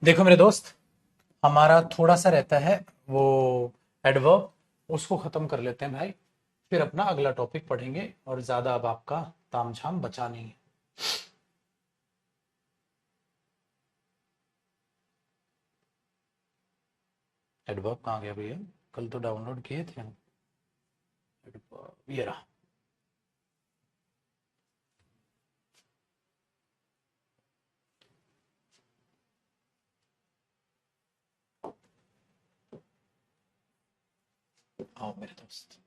देखो मेरे दोस्त, हमारा थोड़ा सा रहता है वो एडवर्ब, उसको खत्म कर लेते हैं भाई। फिर अपना अगला टॉपिक पढ़ेंगे और ज्यादा अब आपका तामझाम बचा नहीं है। एडवर्ब कहाँ गया भैया? कल तो डाउनलोड किए थे हम। एडवर्ब ये रहा। आओ मेरे दोस्त।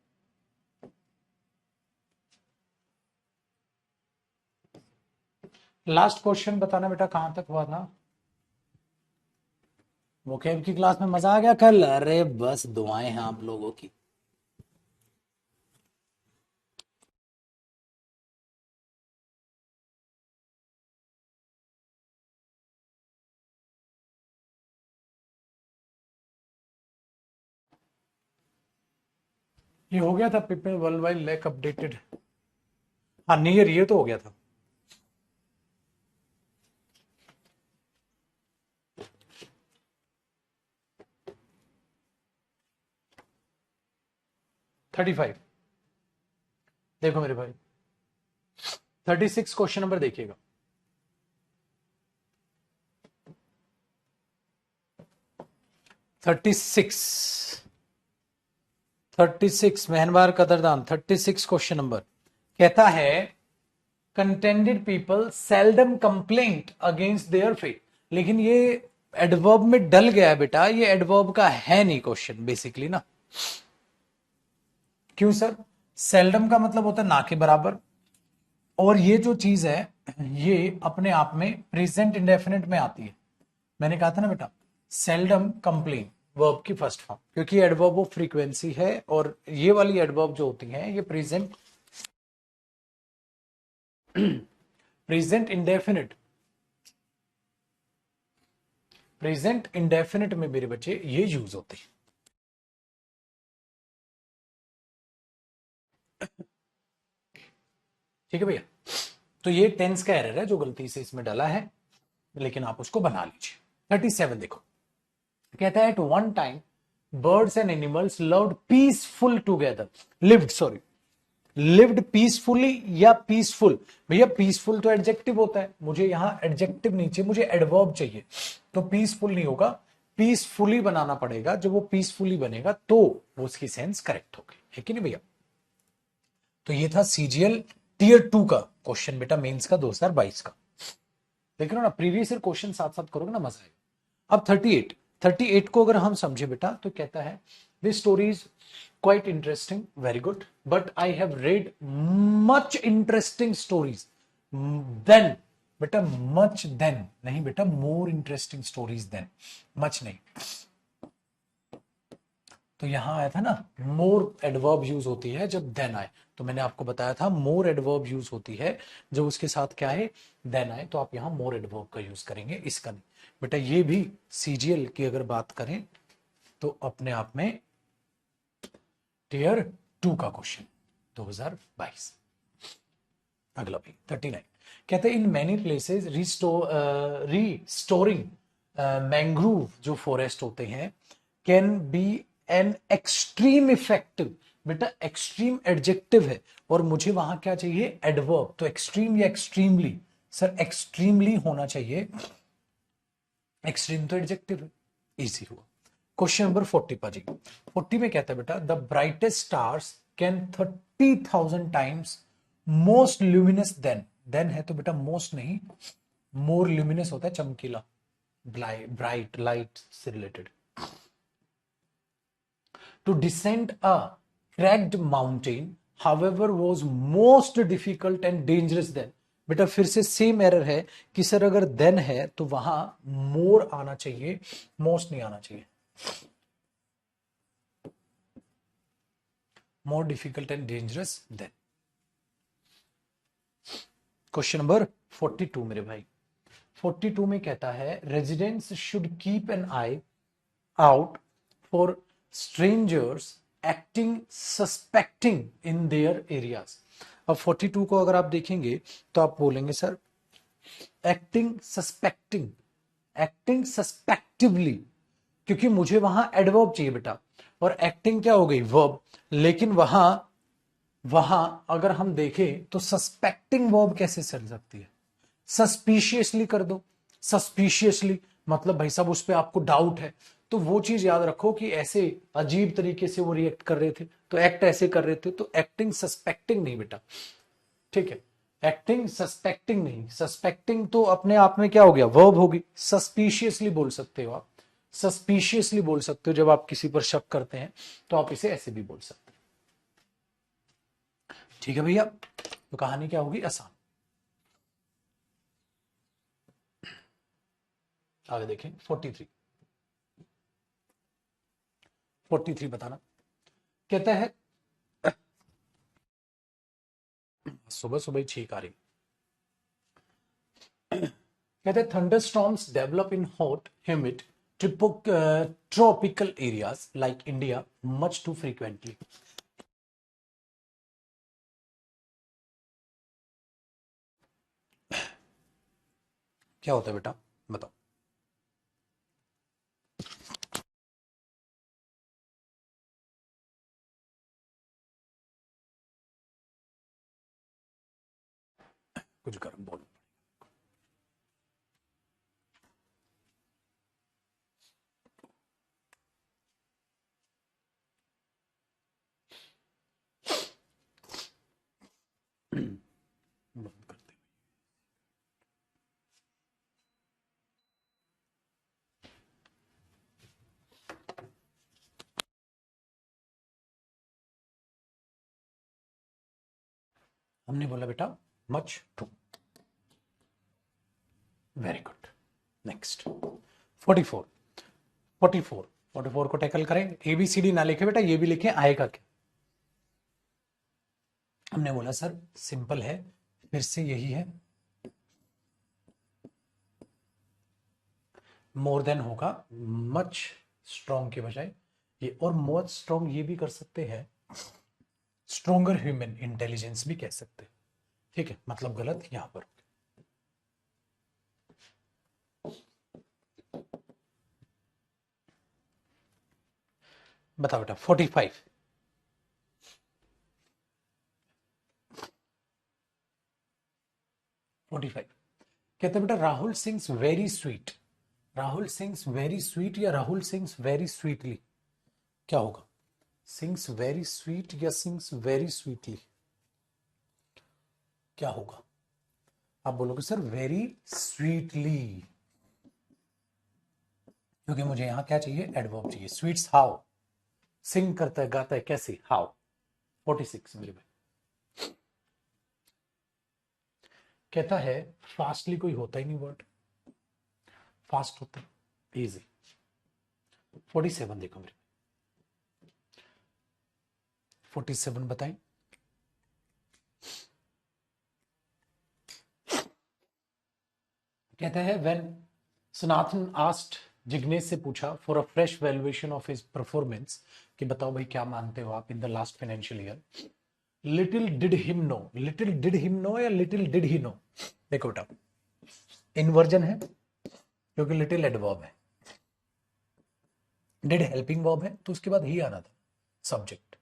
लास्ट क्वेश्चन बताना बेटा, कहां तक हुआ था? वोकेब की क्लास में मजा आ गया कल? अरे बस दुआएं हैं आप लोगों की। ये हो गया था people world wide lack updated. हाँ, नियर ये तो हो गया था। Thirty five. देखो मेरे भाई, 36 क्वेश्चन नंबर देखिएगा। 36। 36 मेहनबार कदरदान, 36 क्वेश्चन नंबर कहता है contended people seldom complaint against their faith. लेकिन ये एडवर्ब में डल गया है बेटा, ये एडवर्ब का है नहीं क्वेश्चन बेसिकली ना। क्यों सर? सेल्डम का मतलब होता है ना के बराबर, और ये जो चीज है ये अपने आप में प्रेजेंट इंडेफिनिट में आती है। मैंने कहा था ना बेटा, सेल्डम कंप्लेन वर्ब की फर्स्ट फॉर्म, क्योंकि एडवर्ब ऑफ फ्रीक्वेंसी है, और ये वाली एडवर्ब जो होती हैं ये प्रेजेंट इंडेफिनिट, प्रेजेंट इंडेफिनिट में मेरे बच्चे ये यूज होते हैं। ठीक है भैया? तो ये टेंस का एरर है जो गलती से इसमें डाला है, लेकिन आप उसको बना लीजिए। 37 देखो, कहता है at one time birds and animals loved peaceful together. Lived, sorry, lived peacefully या पीसफुल? भैया पीसफुल तो एडजेक्टिव होता है, मुझे यहां एडजेक्टिव नहीं चाहिए, मुझे एडवर्ब चाहिए। तो पीसफुल नहीं होगा, पीसफुली बनाना पड़ेगा। जब वो पीसफुली बनेगा तो वो उसकी सेंस करेक्ट होगी, है कि नहीं भैया? तो ये था सीजीएल टीयर 2 का क्वेश्चन बेटा, मेंस का 2022 का। देख रहे हो ना, प्रीवियस ईयर क्वेश्चन साथ साथ करोगे ना, मजा आएगा। अब 38, 38 को अगर हम समझे बेटा तो कहता है this story is quite interesting, very good, but I have read much interesting stories then. बेटा मच देन नहीं बेटा, more interesting stories then, much नहीं। तो यहां आया था ना, मोर एडवर्ब यूज होती है जब देन आए। तो मैंने आपको बताया था मोर एडवर्ब यूज होती है जब उसके साथ क्या है, देन आए। तो आप यहां मोर एडवर्ब का यूज करेंगे, इसका नहीं। बेटा ये भी सीजीएल की अगर बात करें तो अपने आप में टीयर 2 का क्वेश्चन 2022। अगला भाई 39, कहते हैं in many places restoring mangrove जो फॉरेस्ट होते हैं can be an extreme effective. बेटा एक्सट्रीम एडजेक्टिव है, और मुझे वहां क्या चाहिए, एडवर्ब। तो एक्सट्रीम या एक्सट्रीमली? सर एक्सट्रीमली होना चाहिए, एक्सट्रीम तो एडजेक्टिव है। इजी हुआ। क्वेश्चन नंबर 40 पाजी, 40 में कहता है बेटा the brightest stars can 30,000 times most luminous then. Then है तो बेटा मोस्ट नहीं, मोर ल्यूमिनस होता है चमकीला, ब्राइट लाइट से related. To descend a cracked mountain however was most difficult and dangerous then. बेटा फिर से सेम एरर है कि सर अगर देन है तो वहां मोर आना चाहिए, मोस्ट नहीं आना चाहिए। More difficult and dangerous then. Question number 42 मेरे भाई, 42 में कहता है residents should keep an I out for strangers acting suspecting in their areas. अब 42 को अगर आप देखेंगे तो आप बोलेंगे सर एक्टिंग सस्पेक्टिंग, एक्टिंग सस्पेक्टिवली, क्योंकि मुझे वहां एडवर्ब चाहिए बेटा, और एक्टिंग क्या हो गई, वर्ब। लेकिन वहां वहां अगर हम देखें तो सस्पेक्टिंग वर्ब कैसे चल सकती है, सस्पिशियसली कर दो। सस्पिशियसली मतलब भाई साहब उस पर आपको डाउट है, तो वो चीज याद रखो कि ऐसे अजीब तरीके से वो रिएक्ट कर रहे थे, तो एक्ट ऐसे कर रहे थे, तो एक्टिंग सस्पेक्टिंग नहीं बेटा, ठीक है। एक्टिंग सस्पेक्टिंग नहीं, सस्पेक्टिंग तो अपने आप में क्या हो गया, वर्ब होगी। सस्पिशियसली बोल सकते हो आप, सस्पिशियसली बोल सकते हो जब आप किसी पर शक करते हैं, तो आप इसे ऐसे भी बोल सकते हैं, ठीक है भैया। तो कहानी क्या होगी, आसान। आगे देखें 43, 43 बताना। कहता है सुबह सुबह ही छींक आ रही। कहते हैं thunder storms develop in hot humid tropical areas like India much too frequently. क्या होता है बेटा, बताओ। कुछ गर्म बोलो। बंद करते हैं। हमने बोला बेटा much too, very good. Next 44, 44, 44 को टैकल करें। एबीसीडी ना लिखे बेटा, ये भी लिखे आएगा क्या। हमने बोला सर सिंपल है, फिर से यही है, मोर देन होगा मच स्ट्रॉन्ग के बजाय ये, और मच स्ट्रॉन्ग ये भी कर सकते हैं, स्ट्रोंगर ह्यूमन इंटेलिजेंस भी कह सकते हैं, ठीक है। मतलब गलत यहां पर। बताओ बेटा 45, 45 कहते हैं बेटा Rahul sings very sweet, Rahul sings very sweet या राहुल सिंग्स वेरी स्वीटली, क्या होगा, सिंग्स वेरी स्वीट या सिंग्स वेरी स्वीटली, क्या होगा। आप बोलोगे सर वेरी स्वीटली, क्योंकि मुझे यहां क्या चाहिए, एडवर्ब चाहिए। स्वीट्स हाउ, सिंग करता है गाता है कैसे, हाउ। 46 मेरे भाई कहता है फास्टली कोई होता ही नहीं वर्ड, फास्ट होता है इजी। 47 देखो मेरे, 47 बताएं। कहता है व्हेन सनातन आस्ट, जिग्नेश से पूछा for a fresh valuation of his performance, कि बताओ भाई क्या मानते हो आप in the last financial year. Little did him know, little did him know या लिटिल डिड ही नो, देखो बेटा इन्वर्जन है क्योंकि लिटिल एडवर्ब है, डिड हेल्पिंग वर्ब है, तो उसके बाद ही आना था subject.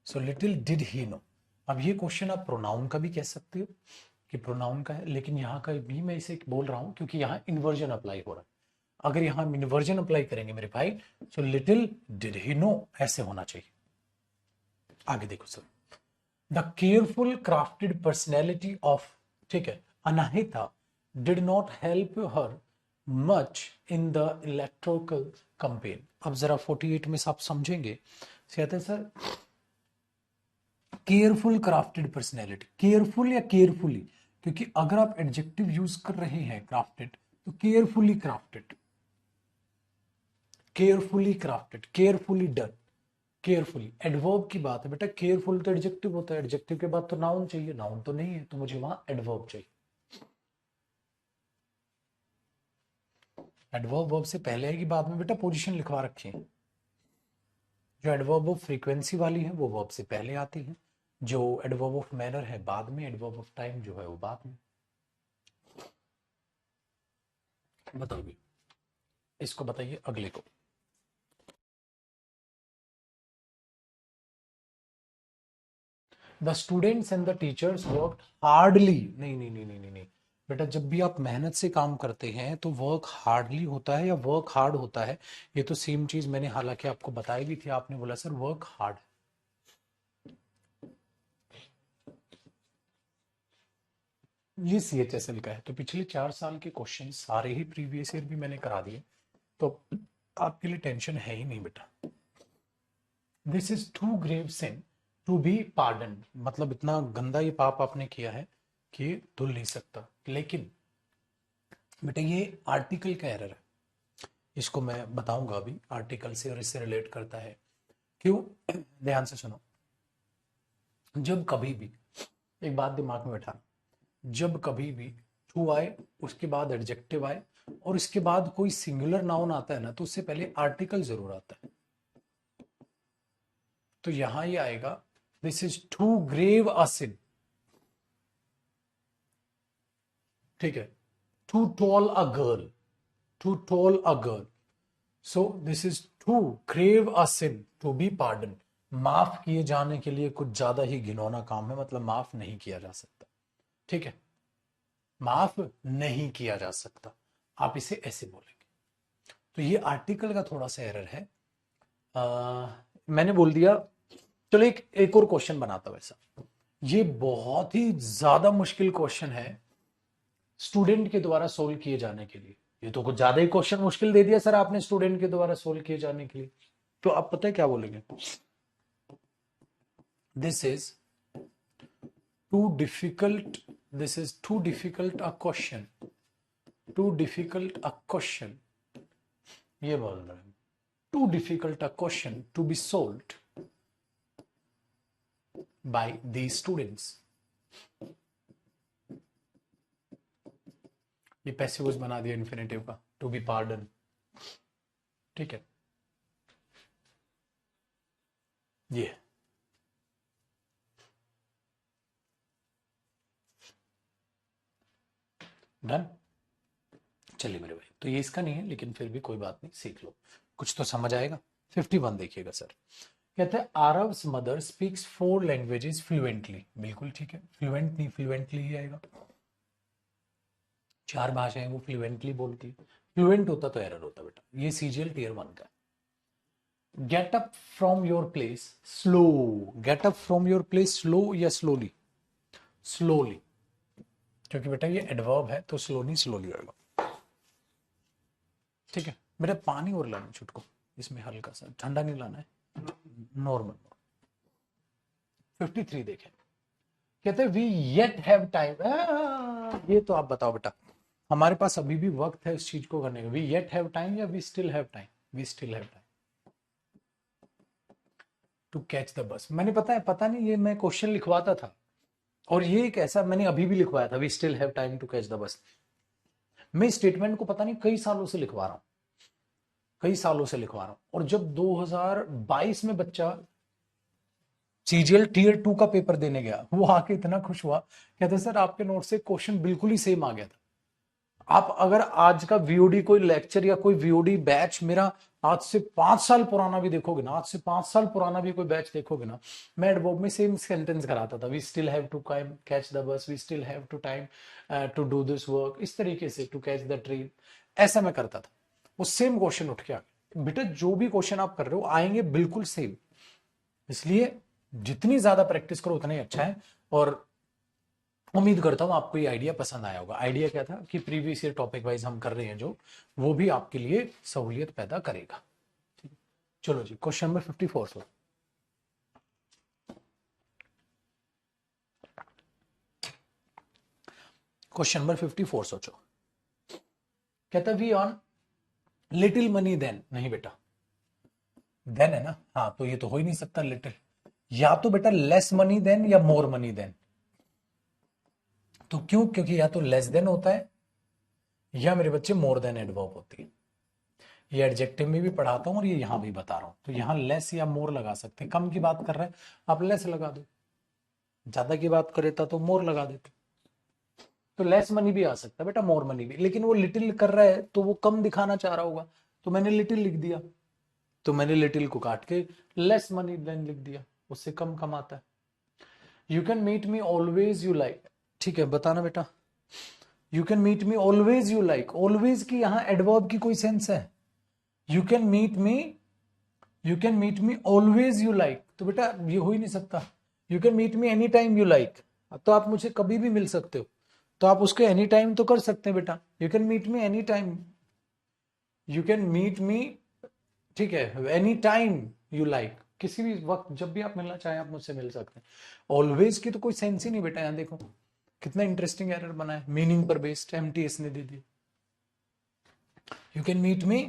So little did he know. अब ये क्वेश्चन आप प्रोनाउन का भी कह सकते हो कि प्रोनाउन का है, लेकिन यहाँ का भी मैं इसे बोल रहा हूं क्योंकि यहाँ इन्वर्जन अप्लाई हो रहा है। अगर यहाँ हम इन्वर्जन अप्लाई करेंगे मेरे भाई, तो लिटिल डिड ही नो ऐसे होना चाहिए। आगे देखो sir, the careful crafted personality of, ठीक है, Anahita did not help her much in the electoral campaign. अब जरा 48 में आप समझेंगे, कहते हैं sir careful crafted personality, careful या केयरफुली, क्योंकि अगर आप एडजेक्टिव यूज कर रहे हैं क्राफ्टेड, तो carefully crafted, carefully crafted, carefully done, carefully. Adverb की बात है बेटा, केयरफुल तो एडजेक्टिव होता है, एडजेक्टिव के बाद तो नाउन चाहिए, नाउन तो नहीं है, तो मुझे वहां एडवर्ब चाहिए। एडवर्ब वर्ब से पहले आएगी, बाद में बेटा पोजीशन लिखवा रखी है। जो एडवर्ब ऑफ फ्रीक्वेंसी वाली है वो वर्ब से पहले आती है, जो एडवर्ब ऑफ मैनर है बाद में, एडवर्ब ऑफ टाइम जो है वो बाद में। बताओ भी इसको बताइए अगले को। The students and the teachers work hardly. नहीं नहीं नहीं नहीं नहीं नहीं बेटा, जब भी आप मेहनत से काम करते हैं तो वर्क हार्डली होता है या वर्क हार्ड होता है? ये तो सेम चीज मैंने हालांकि आपको बताई भी थी, आपने बोला सर वर्क हार्ड। ये CHSL का है, तो पिछले 4 साल के क्वेश्चन सारे ही प्रीवियस ईयर भी मैंने करा दिए, तो आपके लिए टेंशन है ही नहीं बेटा। This is too grave sin to be pardon, मतलब इतना गंदा ये पाप आपने किया है कि धुल नहीं सकता। लेकिन बेटा ये आर्टिकल का एरर है, इसको मैं बताऊंगा अभी आर्टिकल से, और इससे रिलेट करता है। क्यों? ध्यान से सुनो। जब कभी भी, एक बात दिमाग में बैठा, जब कभी भी टू आए, उसके बाद एडजेक्टिव आए, और इसके बाद कोई सिंगुलर नाउन आता है ना, तो उससे पहले आर्टिकल जरूर आता है। तो यहां ये आएगा, this is too grave a sin, ठीक है। Too tall a girl, too tall a girl, so this is too grave a sin to be pardon. माफ किए जाने के लिए कुछ ज्यादा ही घिनौना काम है, मतलब माफ नहीं किया जा सकता, ठीक है। माफ नहीं किया जा सकता, आप इसे ऐसे बोलेंगे। तो ये आर्टिकल का थोड़ा सा एरर है। मैंने बोल दिया। चलो एक और क्वेश्चन बनाता हूं ऐसा। ये बहुत ही ज्यादा मुश्किल क्वेश्चन है स्टूडेंट के द्वारा सोल्व किए जाने के लिए। ये तो कुछ ज्यादा ही क्वेश्चन मुश्किल दे दिया सर आपने स्टूडेंट के द्वारा सोल्व किए जाने के लिए। तो आप पता है क्या बोलेंगे? This is too difficult, this is too difficult a question, too difficult a question, ये बोल रहे हैं। Too difficult a question to be solved by the students. ये पैसिव वॉइस बना दिया इन्फिनेटिव का, टू बी पार्डन, ठीक है। ये डन। चलिए मेरे भाई, तो ये इसका नहीं है, लेकिन फिर भी कोई बात नहीं, सीख लो, कुछ तो समझ आएगा। 51 देखिएगा सर, कहते हैं Aarav's mother speaks 4 languages fluently. बिल्कुल ठीक है, फ्लुएंट नहीं फ्लुएंटली ही आएगा। 4 भाषाएं वो फ्लुएंटली बोलती है, फ्लुएंट होता तो एरर होता बेटा। ये CGL Tier 1 का। Get up from your place slow, get up from your place slow या स्लोली? स्लोली, क्योंकि बेटा ये एडवर्ब है तो स्लो नहीं स्लोली आएगा, ठीक है। बेटा पानी और लाना छुटको, इसमें हल्का सा ठंडा नहीं लाना है, नॉर्मल। 53 देखें, कहते हैं वी येट हैव टाइम। ये तो आप बताओ बेटा, हमारे पास अभी भी वक्त है इस चीज को करने का। वी येट हैव टाइम या we still have time? We still have time to catch the bus. मैंने पता नहीं ये मैं क्वेश्चन लिखवाता था, और ये एक ऐसा मैंने अभी भी लिखवाया था, we still have time to catch the bus. मैं स्टेटमेंट को पता नहीं कई सालों से लिखवा रहा हूं, कई सालों से लिखवा रहा हूं। और जब 2022 में बच्चा CGL Tier 2 का पेपर देने गया, वो आके इतना खुश हुआ, कहते सर आपके नोट से क्वेश्चन बिल्कुल ही सेम आ गया था। आप अगर आज का VOD कोई लेक्चर या कोई VOD बैच मेरा आज से 5 साल पुराना भी देखोगे ना, आज से 5 साल पुराना भी कोई बैच देखोगे ना, मैं एडवर्ब में सेम सेंटेंस कराता था। We still have to catch the bus, we still have to time to do this work, इस तरीके से टू कैच द ट्रेन, ऐसा मैं करता था। वो सेम क्वेश्चन उठ के आ गया। बेटा जो भी क्वेश्चन आप कर रहे हो आएंगे बिल्कुल सेम, इसलिए जितनी ज्यादा प्रैक्टिस करो उतना ही अच्छा है। और उम्मीद करता हूं आपको ये आइडिया पसंद आया होगा। आइडिया क्या था कि प्रीवियस ईयर टॉपिक वाइज हम कर रहे हैं जो, वो भी आपके लिए सहूलियत पैदा करेगा। चलो जी, question number 54 so question number 54 सोचो। कहता we own little money then, नहीं बेटा देन है ना, हाँ तो ये तो हो ही नहीं सकता लिटिल, या तो बेटा लेस मनी देन या मोर मनी देन। तो क्यों? क्योंकि या तो लेस देन होता है या मेरे बच्चे मोर देन एडवर्ब होती है। ये एडजेक्टिव में भी पढ़ाता हूं और ये यहां भी बता रहा हूं। तो यहां लेस या मोर लगा सकते हैं, कम की बात कर रहे हैं आप लेस लगा दो, ज्यादा की बात करे तो मोर लगा देते। तो लेस मनी भी आ सकता है बेटा, मोर मनी भी, लेकिन वो लिटिल कर रहा है तो वो कम दिखाना चाह रहा होगा, तो मैंने लिटिल लिख दिया, तो मैंने लिटिल को काट के लेस मनी देन लिख दिया, उससे कम कमाता है। You can meet me always you like, ठीक है बताना बेटा। You can meet me always you like, always की यहां एडवर्ब की कोई सेंस है? You can meet me, you can meet me always you like, तो बेटा ये हो ही नहीं सकता। You can meet me any time you like, तो आप मुझे कभी भी मिल सकते हो, तो आप उसके एनी टाइम तो कर सकते हैं बेटा। You can meet me any time, you can meet me, ठीक है, एनी टाइम यू लाइक, किसी भी वक्त जब भी आप मिलना चाहें आप मुझसे मिल सकते हैं। ऑलवेज की तो कोई सेंस ही नहीं बेटा। यहां देखो कितना इंटरेस्टिंग एरर बना है, मीनिंग पर बेस्ड एमटीएस ने दे दी। You can meet me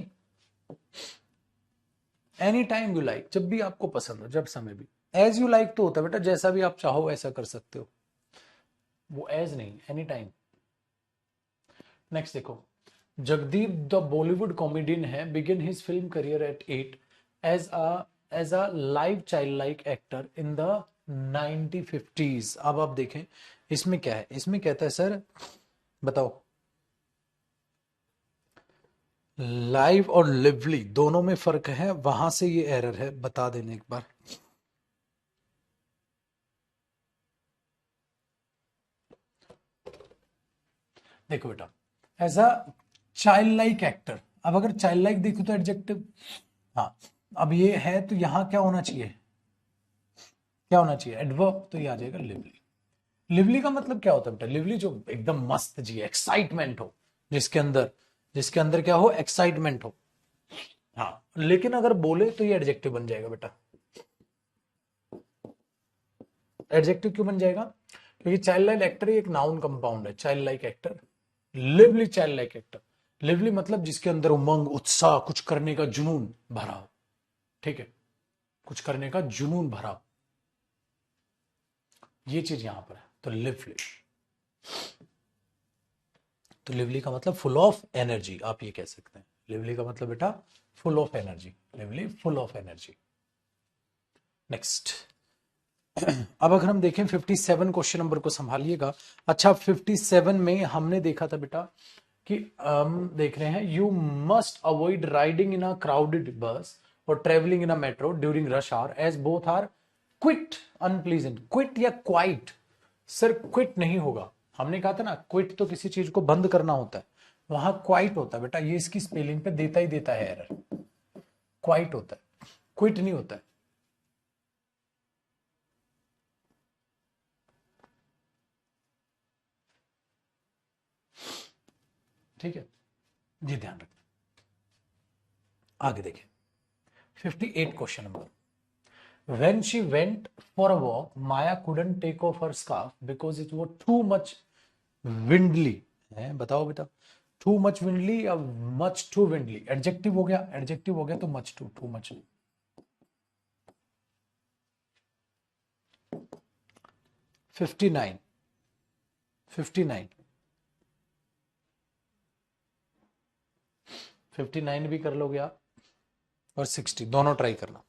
any time you like, जब भी आपको पसंद हो, जब समय भी। एज यू लाइक तो होता है बेटा जैसा भी आप चाहो ऐसा कर सकते हो, वो एज नहीं, एनी टाइम। नेक्स्ट देखो, जगदीप द बॉलीवुड कॉमेडियन है, begin his film career at 8 as a live child like actor in the 1950s। अब आप देखें इसमें क्या है, इसमें कहता है सर बताओ, लाइव और लिवली दोनों में फर्क है, वहां से ये एरर है, बता देने एक बार। देखो बेटा, as a child like actor, अब अगर चाइल्ड लाइक देखो तो एडजेक्टिव, हाँ, अब ये है तो यहां क्या होना चाहिए, क्या होना चाहिए, एडवर्ब, तो ये आ जाएगा लिवली। लिवली का मतलब क्या होता है बेटा, लिवली जो एकदम मस्त जी, एक्साइटमेंट हो, जिसके अंदर, जिसके अंदर क्या हो, एक्साइटमेंट हो। हाँ, लेकिन अगर बोले तो ये एडजेक्टिव बन जाएगा बेटा। एडजेक्टिव क्यों बन जाएगा, क्योंकि चाइल्ड लाइक एक्टर एक नाउन कंपाउंड है, child like actor, lively child like actor. Lively मतलब जिसके अंदर उमंग, उत्साह, कुछ करने का जुनून भरा हो, ठीक है, कुछ करने का जुनून भरा हो, ये चीज यहां पर है, तो लिवली। तो लिवली का मतलब फुल ऑफ एनर्जी, आप ये कह सकते हैं, लिवली का मतलब बेटा full of energy, lively full of energy. Next, अब अगर हम देखें 57 क्वेश्चन नंबर को संभालिएगा। अच्छा 57 में हमने देखा था बेटा कि हम देख रहे हैं, you must avoid riding in a crowded bus और travelling in a metro during rush hour as both are quit unpleasant. Quit या क्वाइट, सर क्विट नहीं होगा, हमने कहा था ना क्विट तो किसी चीज को बंद करना होता है, वहां क्वाइट होता है बेटा, ये इसकी स्पेलिंग पे देता ही देता है एरर, क्वाइट होता है, क्विट नहीं होता है। ठीक है, ये ध्यान रखें। आगे देखें 58 question number, when she went for a walk Maya couldn't take off her scarf because it was too much windly है, बताओ बेटा, too much windly या much too windly, एडजेक्टिव हो गया, एडजेक्टिव हो गया तो much too much। 59 59 59 भी कर लोगे आप, और 60 दोनों ट्राई करना।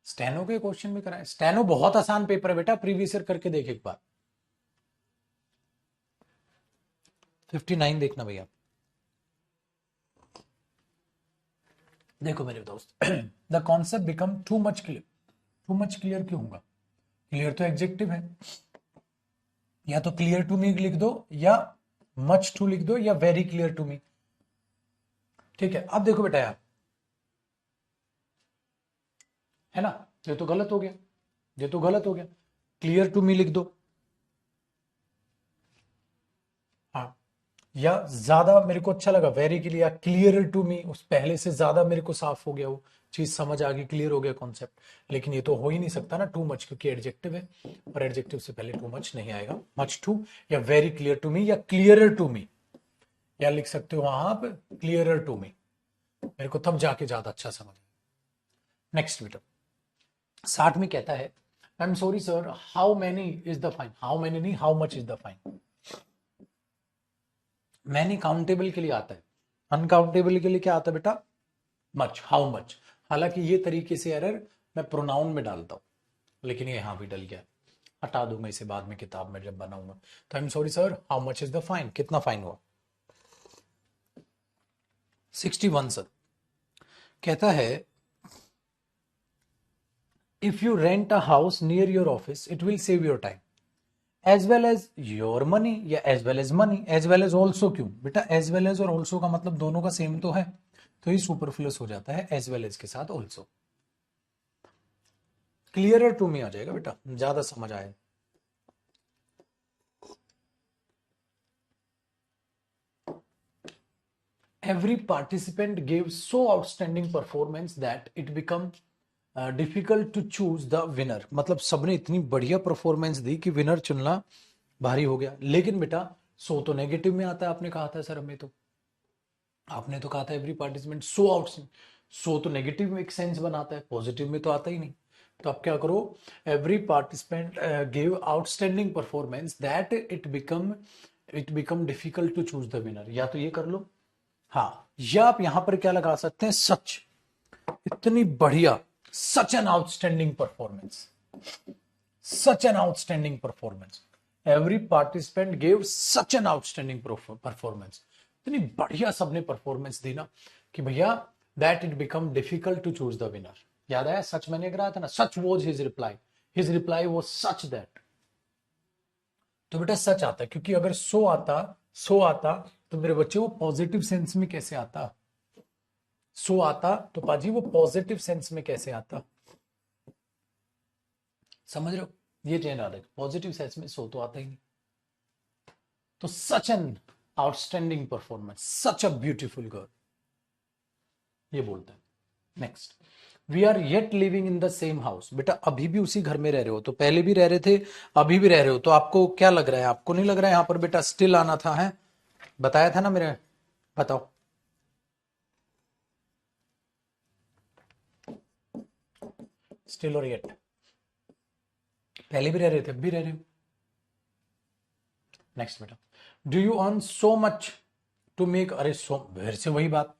स्टेनो के क्वेश्चन भी कराए, स्टेनो बहुत आसान पेपर है बेटा, प्रीवियस ईयर करके देख एक बार। 59 देखना भैया, देखो मेरे दोस्त, the concept become too much clear, too much clear क्यों होगा, क्लियर तो एग्जेक्टिव है, या तो क्लियर टू मी लिख दो, या मच टू लिख दो, या वेरी क्लियर टू मी। ठीक है, अब देखो बेटा यार, है ना, ये तो गलत हो गया, ये तो गलत हो गया, क्लियर टू मी लिख दो, हाँ, या ज्यादा मेरे को अच्छा लगा वेरी के लिए, या क्लियर टू मी, उस पहले से ज्यादा मेरे को साफ हो गया, वो चीज समझ आ गई, क्लियर हो गया कॉन्सेप्ट। लेकिन ये तो हो ही नहीं सकता ना टू मच, क्योंकि एडजेक्टिव है और एडजेक्टिव से पहले टू मच नहीं आएगा। मच टू या वेरी क्लियर टू मी या क्लियरर टू मी, या लिख सकते हो वहां आप क्लियरर टू मी, मेरे को तब जाके ज्यादा अच्छा समझ। नेक्स्ट बेटा 60 में कहता है I am sorry sir, how many is the fine. How many नहीं, how much is the fine. Many countable के लिए आता है, अनकाउंटेबल के लिए क्या आता है बेटा? Much, how much. हालांकि ये तरीके से एरर मैं प्रोनाउन में डालता हूं, लेकिन ये यहां भी डल गया, हटा दूंगा इसे बाद में किताब में जब बनाऊंगा। तो I am sorry sir, how much is the fine, कितना फाइन हुआ? 61 सर कहता है if you rent a house near your office it will save your time as well as your money, या as well as money. As well as also क्यों बेटा? As well as और also का मतलब दोनों का सेम तो है, तो ये सुपरफ्लुअस हो जाता है एज वेल एज के साथ ऑल्सो। क्लियरर टू मी आ जाएगा बेटा, ज्यादा समझ आए। Every participant gave so outstanding performance that it become difficult to choose the winner. मतलब सबने इतनी बढ़िया परफॉर्मेंस दी कि विनर चुनना भारी हो गया। लेकिन बेटा सो तो नेगेटिव में आता है, आपने कहा था सर, हमें तो आपने तो कहा था एवरी पार्टिसिपेंट सो आउटस्टैंडिंग, सो तो नेगेटिव में एक सेंस बनाता है, पॉजिटिव में तो आता ही नहीं। तो आप क्या करो, every participant give outstanding performance that it become difficult to choose the winner. या तो ये कर लो, हाँ, या आप यहां पर क्या लगा सकते हैं, सच, इतनी बढ़िया, such an outstanding performance, such an outstanding performance. Every participant gave such an outstanding performance. इतनी बढ़िया सबने परफॉर्मेंस दी ना कि भैया that it become difficult to choose the winner. याद आया सच मैंने कराया था ना, such was his reply was such that. तो बेटा सच आता है, क्योंकि अगर सो आता तो मेरे बच्चे वो पॉजिटिव सेंस में कैसे आता? सो आता तो पाजी वो पॉजिटिव सेंस में कैसे आता? समझ रहे हो? ये चेंज आता है, पॉजिटिव सेंस में सो तो आता ही नहीं। तो such an outstanding performance, such a beautiful girl, ये बोलता है। Next, we are yet living in the same house. बेटा अभी भी उसी घर में रह रहे हो, तो पहले भी रह रहे थे, अभी भी रह रहे हो, तो आपको क्या लग रहा है? आपको नहीं लग रहा है यहां पर बेटा स्टिल आना था? है बताया था ना मेरे, बताओ। स्टिल और येट, पहले भी रह रहे थे, अब भी रह रहे हो। नेक्स्ट बेटा, do you earn so much to make, अरे सो फिर से वही बात,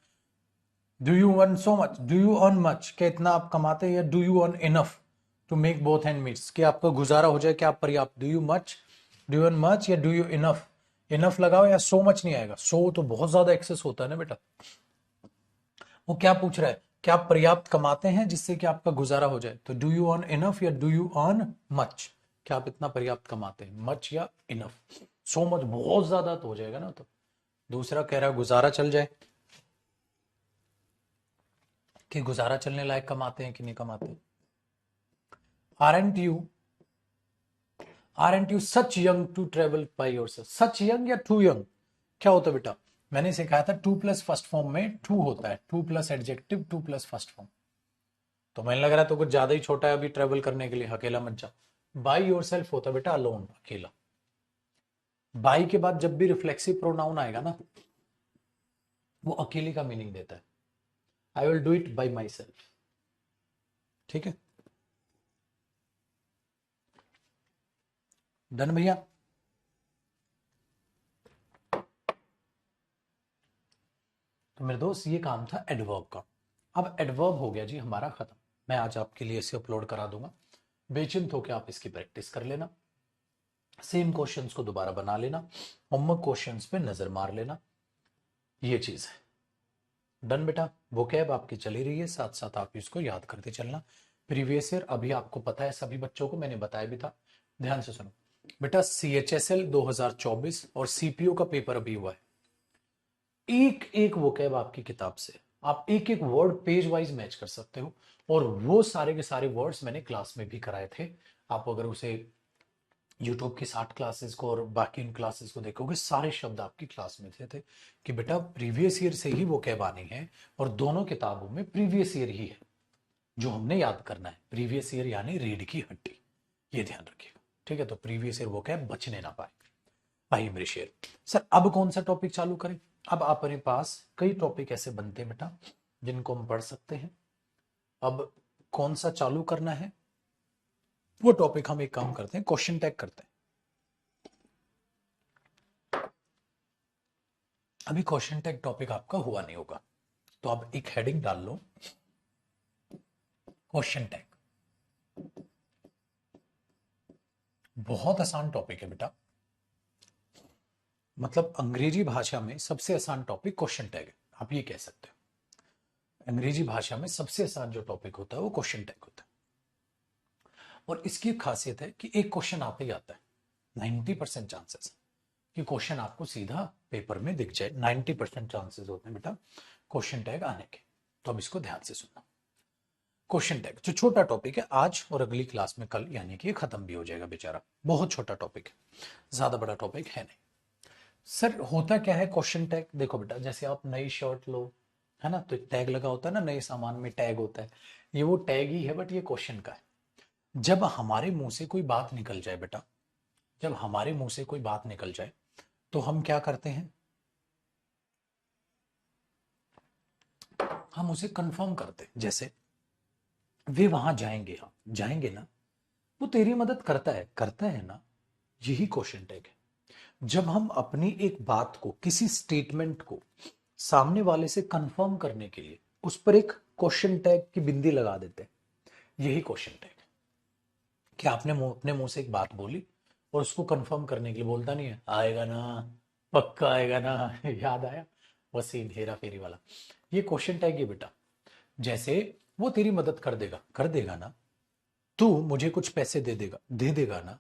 do you earn so much, do you earn much, क्या इतना आप कमाते हैं, या do you earn enough to make both end meets, कि आपका गुजारा हो जाए, क्या आप पर्याप्त? Do you much, do you earn much, या डू यू इनफ? इनफ लगाओ या सो मच नहीं आएगा, सो तो बहुत ज्यादा एक्सेस होता है ना बेटा। वो क्या पूछ रहा है, क्या आप पर्याप्त कमाते हैं जिससे कि आपका गुजारा हो जाए? तो डू यू अर्न इनफ या डू यू अर्न मच, क्या आप इतना पर्याप्त कमाते हैं, मच या इनफ? सो मच बहुत ज्यादा तो हो जाएगा ना। तो दूसरा कह रहा है गुजारा चल जाए, कि गुजारा चलने लायक कमाते हैं कि नहीं कमाते। Aren't you aren't you such young to travel by yourself? Such young या टू यंग, क्या होता है बेटा? मैंने सिखाया था टू प्लस फर्स्ट फॉर्म में टू होता है, to plus adjective, to plus first form. तो मैंने लग रहा है तो कुछ ज्यादा ही छोटा है अभी ट्रेवल करने के लिए, अकेला मत जा। बाई योर सेल्फ होता बेटा अलोन, अकेला। बाई के बाद जब भी रिफ्लेक्सिव प्रोनाउन आएगा ना, वो अकेले का मीनिंग देता है। I will do it by my self, ठीक है, डन भैया। तो मेरे दोस्त ये काम था एडवर्ब का। अब एडवर्ब हो गया जी हमारा खत्म, मैं आज आपके लिए इसे अपलोड करा दूंगा, बेचिंत होकर आप इसकी प्रैक्टिस कर लेना, सेम क्वेश्चंस को दोबारा बना लेना, होमवर्क क्वेश्चंस पे नजर मार लेना, ये चीज है। डन बेटा, वो कैब आपकी चली रही है, साथ साथ आप इसको याद करते चलना। प्रीवियस ईयर अभी आपको पता है, सभी बच्चों को मैंने बताया भी था, ध्यान से सुनो बेटा। CHSL 2024 और CPO का पेपर अभी हुआ है। एक एक वोकैब आपकी किताब से आप एक एक वर्ड पेज वाइज मैच कर सकते हो, और वो सारे के सारे वर्ड्स मैंने क्लास में भी कराए थे। आप अगर उसे यूट्यूब की 60 क्लासेस को और बाकी इन क्लासेस को देखोगे, सारे शब्द आपकी क्लास में थे कि बेटा प्रीवियस ईयर से ही वो कह आनी है, और दोनों किताबों में प्रीवियस ईयर ही है जो हमने याद करना है। प्रीवियस ईयर यानी रीढ़ की हड्डी, ये ध्यान रखिएगा, ठीक है। तो प्रीवियस ईयर वो क्या है, बचने ना पाए। आइए मेरे शेर, सर अब कौन सा टॉपिक चालू करें? अब अपने पास कई टॉपिक ऐसे बनते हैं बेटा जिनको हम पढ़ सकते हैं। अब कौन सा चालू करना है वो टॉपिक हम एक काम करते हैं, क्वेश्चन टैग करते हैं। अभी क्वेश्चन टैग टॉपिक आपका हुआ नहीं होगा, तो आप एक हेडिंग डाल लो, क्वेश्चन टैग। बहुत आसान टॉपिक है बेटा, मतलब अंग्रेजी भाषा में सबसे आसान टॉपिक क्वेश्चन टैग है, आप ये कह सकते हो। अंग्रेजी भाषा में सबसे आसान जो टॉपिक होता है वो क्वेश्चन टैग होता है। और इसकी खासियत है कि एक क्वेश्चन आते ही आता है, 90% चांसेस कि क्वेश्चन आपको सीधा पेपर में दिख जाए। 90% चांसेस होते हैं बेटा क्वेश्चन टैग आने के। तो अब इसको ध्यान से सुनना। क्वेश्चन टैग जो छोटा टॉपिक है, आज और अगली क्लास में कल यानी कि खत्म भी हो जाएगा बेचारा, बहुत छोटा टॉपिक है, ज्यादा बड़ा टॉपिक है नहीं। सर होता क्या है क्वेश्चन टैग? देखो बेटा, जैसे आप नई शर्ट लो, है ना, तो एक टैग लगा होता है ना, नए सामान में टैग होता है, ये वो टैग ही है, बट ये क्वेश्चन का है। जब हमारे मुंह से कोई बात निकल जाए बेटा, जब हमारे मुंह से कोई बात निकल जाए तो हम क्या करते हैं, हम उसे कंफर्म करते हैं। जैसे वे वहां जाएंगे, हम जाएंगे ना, वो तेरी मदद करता है ना, यही क्वेश्चन टैग है। जब हम अपनी एक बात को, किसी स्टेटमेंट को सामने वाले से कंफर्म करने के लिए उस पर एक क्वेश्चन टैग की बिंदी लगा देते हैं, यही क्वेश्चन टैग है। कि आपने अपने मुंह से एक बात बोली और उसको कंफर्म करने के लिए बोलता नहीं है, आएगा ना, पक्का आएगा ना याद आया वो सीन हेरा फेरी वाला, ये क्वेश्चन टैग है बेटा। जैसे वो तेरी मदद कर देगा ना, तू मुझे कुछ पैसे दे देगा ना,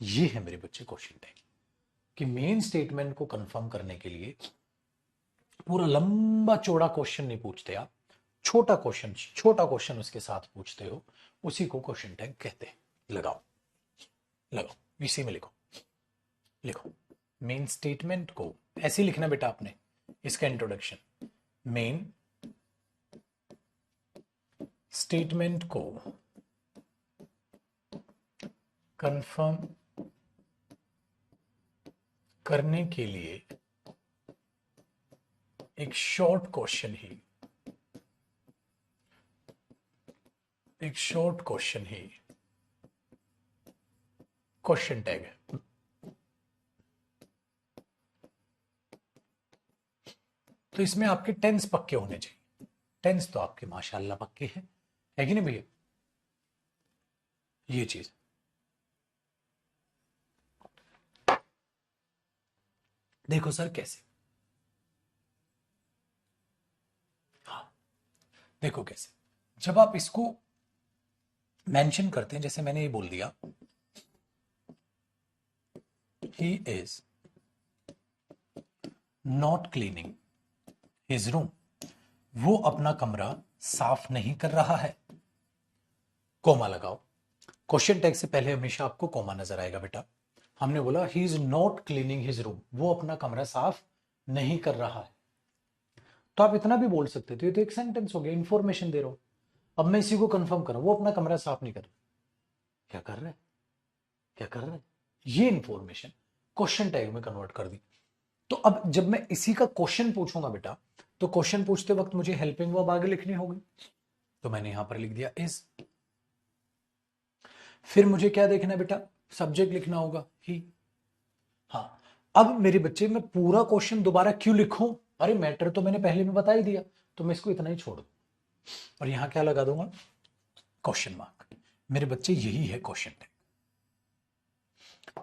ये है मेरे बच्चे क्वेश्चन टैग। कि मेन स्टेटमेंट को कंफर्म करने के लिए पूरा लंबा चौड़ा क्वेश्चन नहीं पूछते आप, छोटा क्वेश्चन उसके साथ पूछते हो, उसी को क्वेश्चन टैग कहते हैं। लगाओ लगाओ, इसी में लिखो, लिखो मेन स्टेटमेंट को ऐसे ही लिखना बेटा आपने, इसका इंट्रोडक्शन, मेन स्टेटमेंट को कंफर्म करने के लिए एक शॉर्ट क्वेश्चन ही क्वेश्चन टैग है। तो इसमें आपके टेंस पक्के होने चाहिए, टेंस तो आपके माशाल्लाह पक्के हैं, है कि नहीं भैया? ये चीज देखो सर कैसे, हाँ देखो कैसे, जब आप इसको मेंशन करते हैं, जैसे मैंने ये बोल दिया, he is not cleaning his room, वो अपना कमरा साफ नहीं कर रहा है, कोमा लगाओ। क्वेश्चन टैग से पहले हमेशा आपको कोमा नजर आएगा बेटा। हमने बोला he is not cleaning his room, वो अपना कमरा साफ नहीं कर रहा है, तो आप इतना भी बोल सकते थे, ये तो एक सेंटेंस हो गया, इंफॉर्मेशन दे रहा हूं। अब मैं इसी को कंफर्म कर रहा हूं, वो अपना कमरा साफ नहीं कर रहा, क्या कर रहा है, क्या कर रहा है, ये इंफॉर्मेशन क्वेश्चन टैग में कन्वर्ट कर दी। तो अब जब मैं इसी का क्वेश्चन पूछूंगा बेटा, तो क्वेश्चन पूछते वक्त मुझे हेल्पिंग वर्ब आगे लिखनी होगी, तो मैंने यहां पर लिख दिया इज। फिर मुझे क्या देखना है बेटा, सब्जेक्ट लिखना होगा ही। हाँ, अब मेरे बच्चे मैं पूरा क्वेश्चन दोबारा क्यों लिखूं, अरे मैटर तो मैंने पहले में बता ही दिया, तो मैं इसको इतना ही छोड़ दूं और यहां क्या लगा दूंगा, क्वेश्चन मार्क। मेरे बच्चे यही है क्वेश्चन टैग,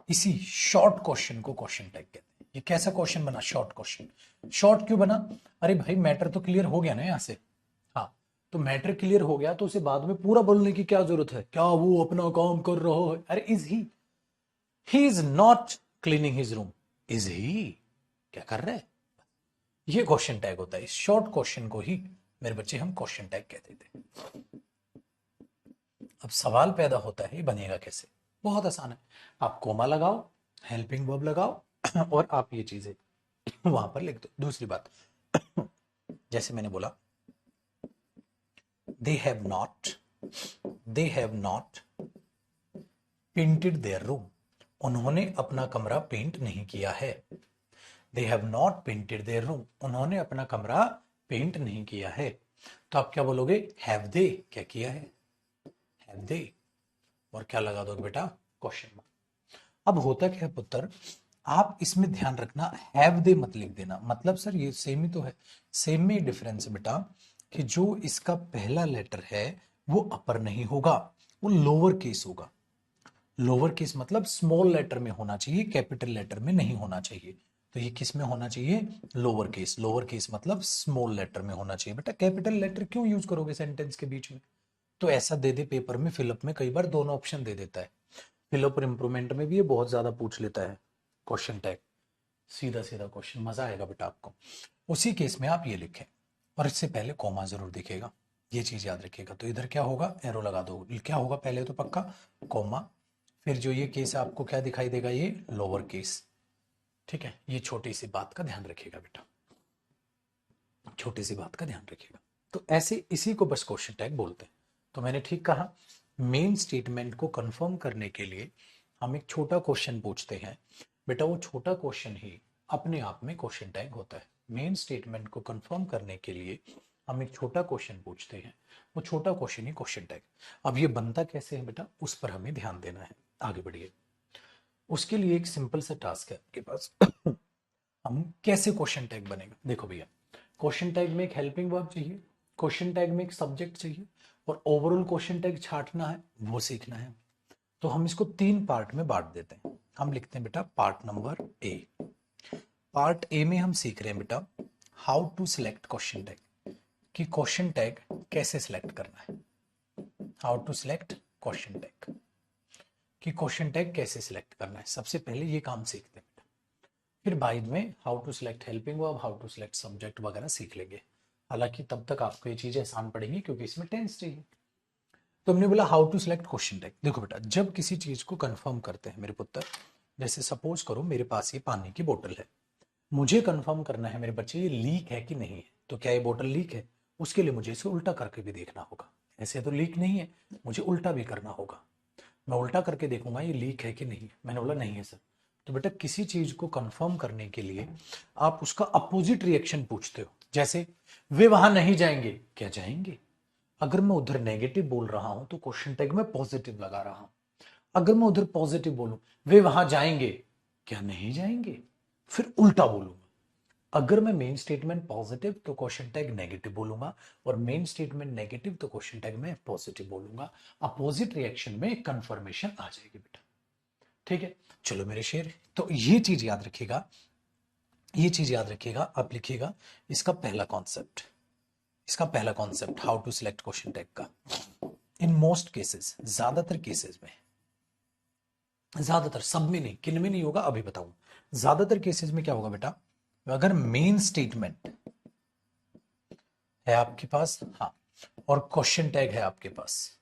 इसी शॉर्ट क्वेश्चन को क्वेश्चन टैग कहते हैं। ये कैसा क्वेश्चन बना, शॉर्ट क्वेश्चन। शॉर्ट क्यों बना, अरे भाई मैटर तो क्लियर हो गया ना यहां से, हाँ, तो मैटर क्लियर हो गया तो उसे बाद में पूरा बोलने की क्या जरूरत है, क्या वो अपना काम कर रहा है, अरे is he is not cleaning his room, is he क्या कर रहे हैं, ये क्वेश्चन टैग होता है। इस शॉर्ट क्वेश्चन को ही मेरे बच्चे हम क्वेश्चन टैग कहते थे। अब सवाल पैदा होता है, ये बनेगा कैसे, बहुत आसान है, आप कोमा लगाओ, हेल्पिंग वर्ब लगाओ और आप ये चीजें वहां पर लिख दो। दूसरी बात, जैसे मैंने बोला they have not painted their room, उन्होंने अपना कमरा पेंट नहीं किया है। They have not painted their room, उन्होंने अपना कमरा पेंट नहीं किया है। तो आप क्या बोलोगे, हैव दे, क्या किया है, हैव दे, और क्या लगा दोगे बेटा, क्वेश्चन मार्क। अब होता क्या है पुत्र, आप इसमें ध्यान रखना, हैव दे मत लिख देना, मतलब सर ये सेम ही तो है, सेम में डिफरेंस है बेटा, कि जो इसका पहला लेटर है वो अपर नहीं होगा, वो लोअर केस होगा। लोअर केस मतलब स्मॉल लेटर में होना चाहिए, कैपिटल लेटर में नहीं होना चाहिए। तो ये किस में होना चाहिए, लोअर केस। लोअर केस मतलब स्मॉल लेटर में होना चाहिए। बेटा कैपिटल लेटर क्यों यूज करोगे सेंटेंस के बीच में, तो ऐसा दे दे पेपर में, फिलअप में कई बार दोनों ऑप्शन दे देता है। फिलअप और इंप्रूवमेंट में भी ये बहुत ज्यादा पूछ लेता है क्वेश्चन टैग, सीधा सीधा क्वेश्चन, मजा आएगा बेटा आपको। उसी केस में आप ये लिखें, और इससे पहले कॉमा जरूर दिखेगा, ये चीज याद रखिएगा। तो इधर क्या होगा, एरो लगा दो, क्या होगा पहले तो पक्का कॉमा, फिर जो ये केस है आपको क्या दिखाई देगा, ये लोअर केस। ठीक है, ये छोटी सी बात का ध्यान रखिएगा बेटा, छोटी सी बात का ध्यान रखिएगा। तो ऐसे इसी को बस क्वेश्चन टैग बोलते हैं। तो मैंने ठीक कहा, मेन स्टेटमेंट को कंफर्म करने के लिए हम एक छोटा क्वेश्चन पूछते हैं बेटा, वो छोटा क्वेश्चन ही अपने आप में क्वेश्चन टैग होता है। मेन स्टेटमेंट को कंफर्म करने के लिए हम एक छोटा क्वेश्चन पूछते हैं, वो छोटा क्वेश्चन ही क्वेश्चन टैग। अब ये बनता कैसे है बेटा, उस पर हमें ध्यान देना है। आगे बढ़िए, उसके लिए एक सिंपल सा टास्क है आपके पास हम कैसे क्वेश्चन टैग बनेगा, देखो भैया, क्वेश्चन टैग में एक हेल्पिंग वर्ब चाहिए, क्वेश्चन टैग में एक सब्जेक्ट चाहिए, और ओवरऑल क्वेश्चन टैग छाटना है, वो सीखना है। तो हम इसको 3 पार्ट में बांट देते हैं। हम लिखते हैं बेटा part number A. Part A में हम सीख रहे हैं बेटा how to select question tag, कि क्वेश्चन टैग कैसे सिलेक्ट करना है। How to select question tag, कि क्वेश्चन टैग कैसे सिलेक्ट करना है, सबसे पहले ये काम सीखते हैं। फिर बाद में how to select helping verb, how to select subject वगैरह सीख लेंगे। हालांकि तब तक आपको ये चीजें आसान पड़ेंगी क्योंकि इसमें टेंस चाहिए। तो हमने बोला how to select question tag. देखो बेटा, जब किसी चीज को कंफर्म करते हैं मेरे पुत्र, जैसे सपोज करो मेरे पास ये पानी की बोतल है, मुझे कंफर्म करना है मेरे बच्चे ये लीक है कि नहीं है। तो क्या ये बोतल लीक है, उसके लिए मुझे इसे उल्टा करके भी देखना होगा। ऐसे तो लीक नहीं है, मुझे उल्टा भी करना होगा। मैं उल्टा करके देखूंगा ये लीक है कि नहीं। मैंने बोला नहीं है सर। तो बेटा किसी चीज को कंफर्म करने के लिए आप उसका अपोजिट रिएक्शन पूछते हो। जैसे वे वहां नहीं जाएंगे, क्या जाएंगे। अगर मैं उधर नेगेटिव बोल रहा हूं तो क्वेश्चन टैग में पॉजिटिव लगा रहा हूं। अगर मैं उधर पॉजिटिव बोलूं, वे वहां जाएंगे, क्या नहीं जाएंगे, फिर उल्टा बोलूंगा। अगर मैं मेन स्टेटमेंट पॉजिटिव तो क्वेश्चन टैग नेगेटिव बोलूंगा, और मेन स्टेटमेंट नेगेटिव तो क्वेश्चन टैग में पॉजिटिव बोलूंगा। अपोजिट रिएक्शन में कंफर्मेशन आ जाएगी बेटा। ठीक है, चलो मेरे शेर, तो ये चीज याद रखिएगा, ये चीज याद रखिएगा। आप लिखिएगा इसका पहला कॉन्सेप्ट, इसका पहला concept how to select question tag का। इन मोस्ट केसेस, ज्यादातर केसेस में, ज्यादातर सब में नहीं, किन में नहीं होगा अभी बताऊं। ज्यादातर केसेस में क्या होगा बेटा, अगर मेन स्टेटमेंट है आपके पास, हाँ, और क्वेश्चन टैग है आपके पास,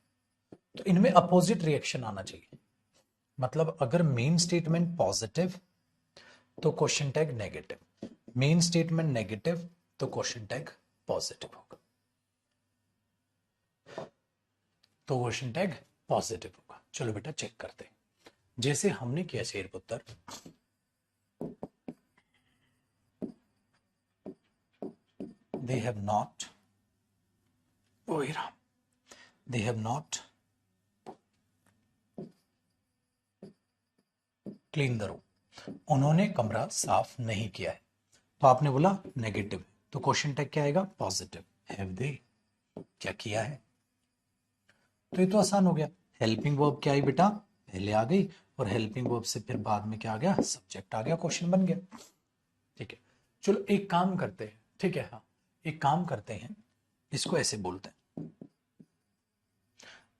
तो इनमें अपोजिट रिएक्शन आना चाहिए। मतलब अगर मेन स्टेटमेंट पॉजिटिव तो question tag negative, main statement negative तो क्वेश्चन टैग पॉजिटिव होगा, तो क्वेश्चन टैग पॉजिटिव होगा। चलो बेटा चेक करते हैं, जैसे हमने किया शेर पुत्र, they have not, oh Ram, they have not clean the room, उन्होंने कमरा साफ नहीं किया है। तो आपने बोला नेगेटिव, तो क्वेश्चन टैग क्या आएगा, पॉजिटिव, हैव दे, क्या किया है। तो ये तो आसान हो गया। हेल्पिंग वर्ब क्या आई बेटा, पहले आ गई, और हेल्पिंग वर्ब से फिर बाद में क्या आ गया, सब्जेक्ट आ गया, क्वेश्चन बन गया। ठीक है, चलो एक काम करते हैं, ठीक है, हाँ एक काम करते हैं, इसको ऐसे बोलते हैं,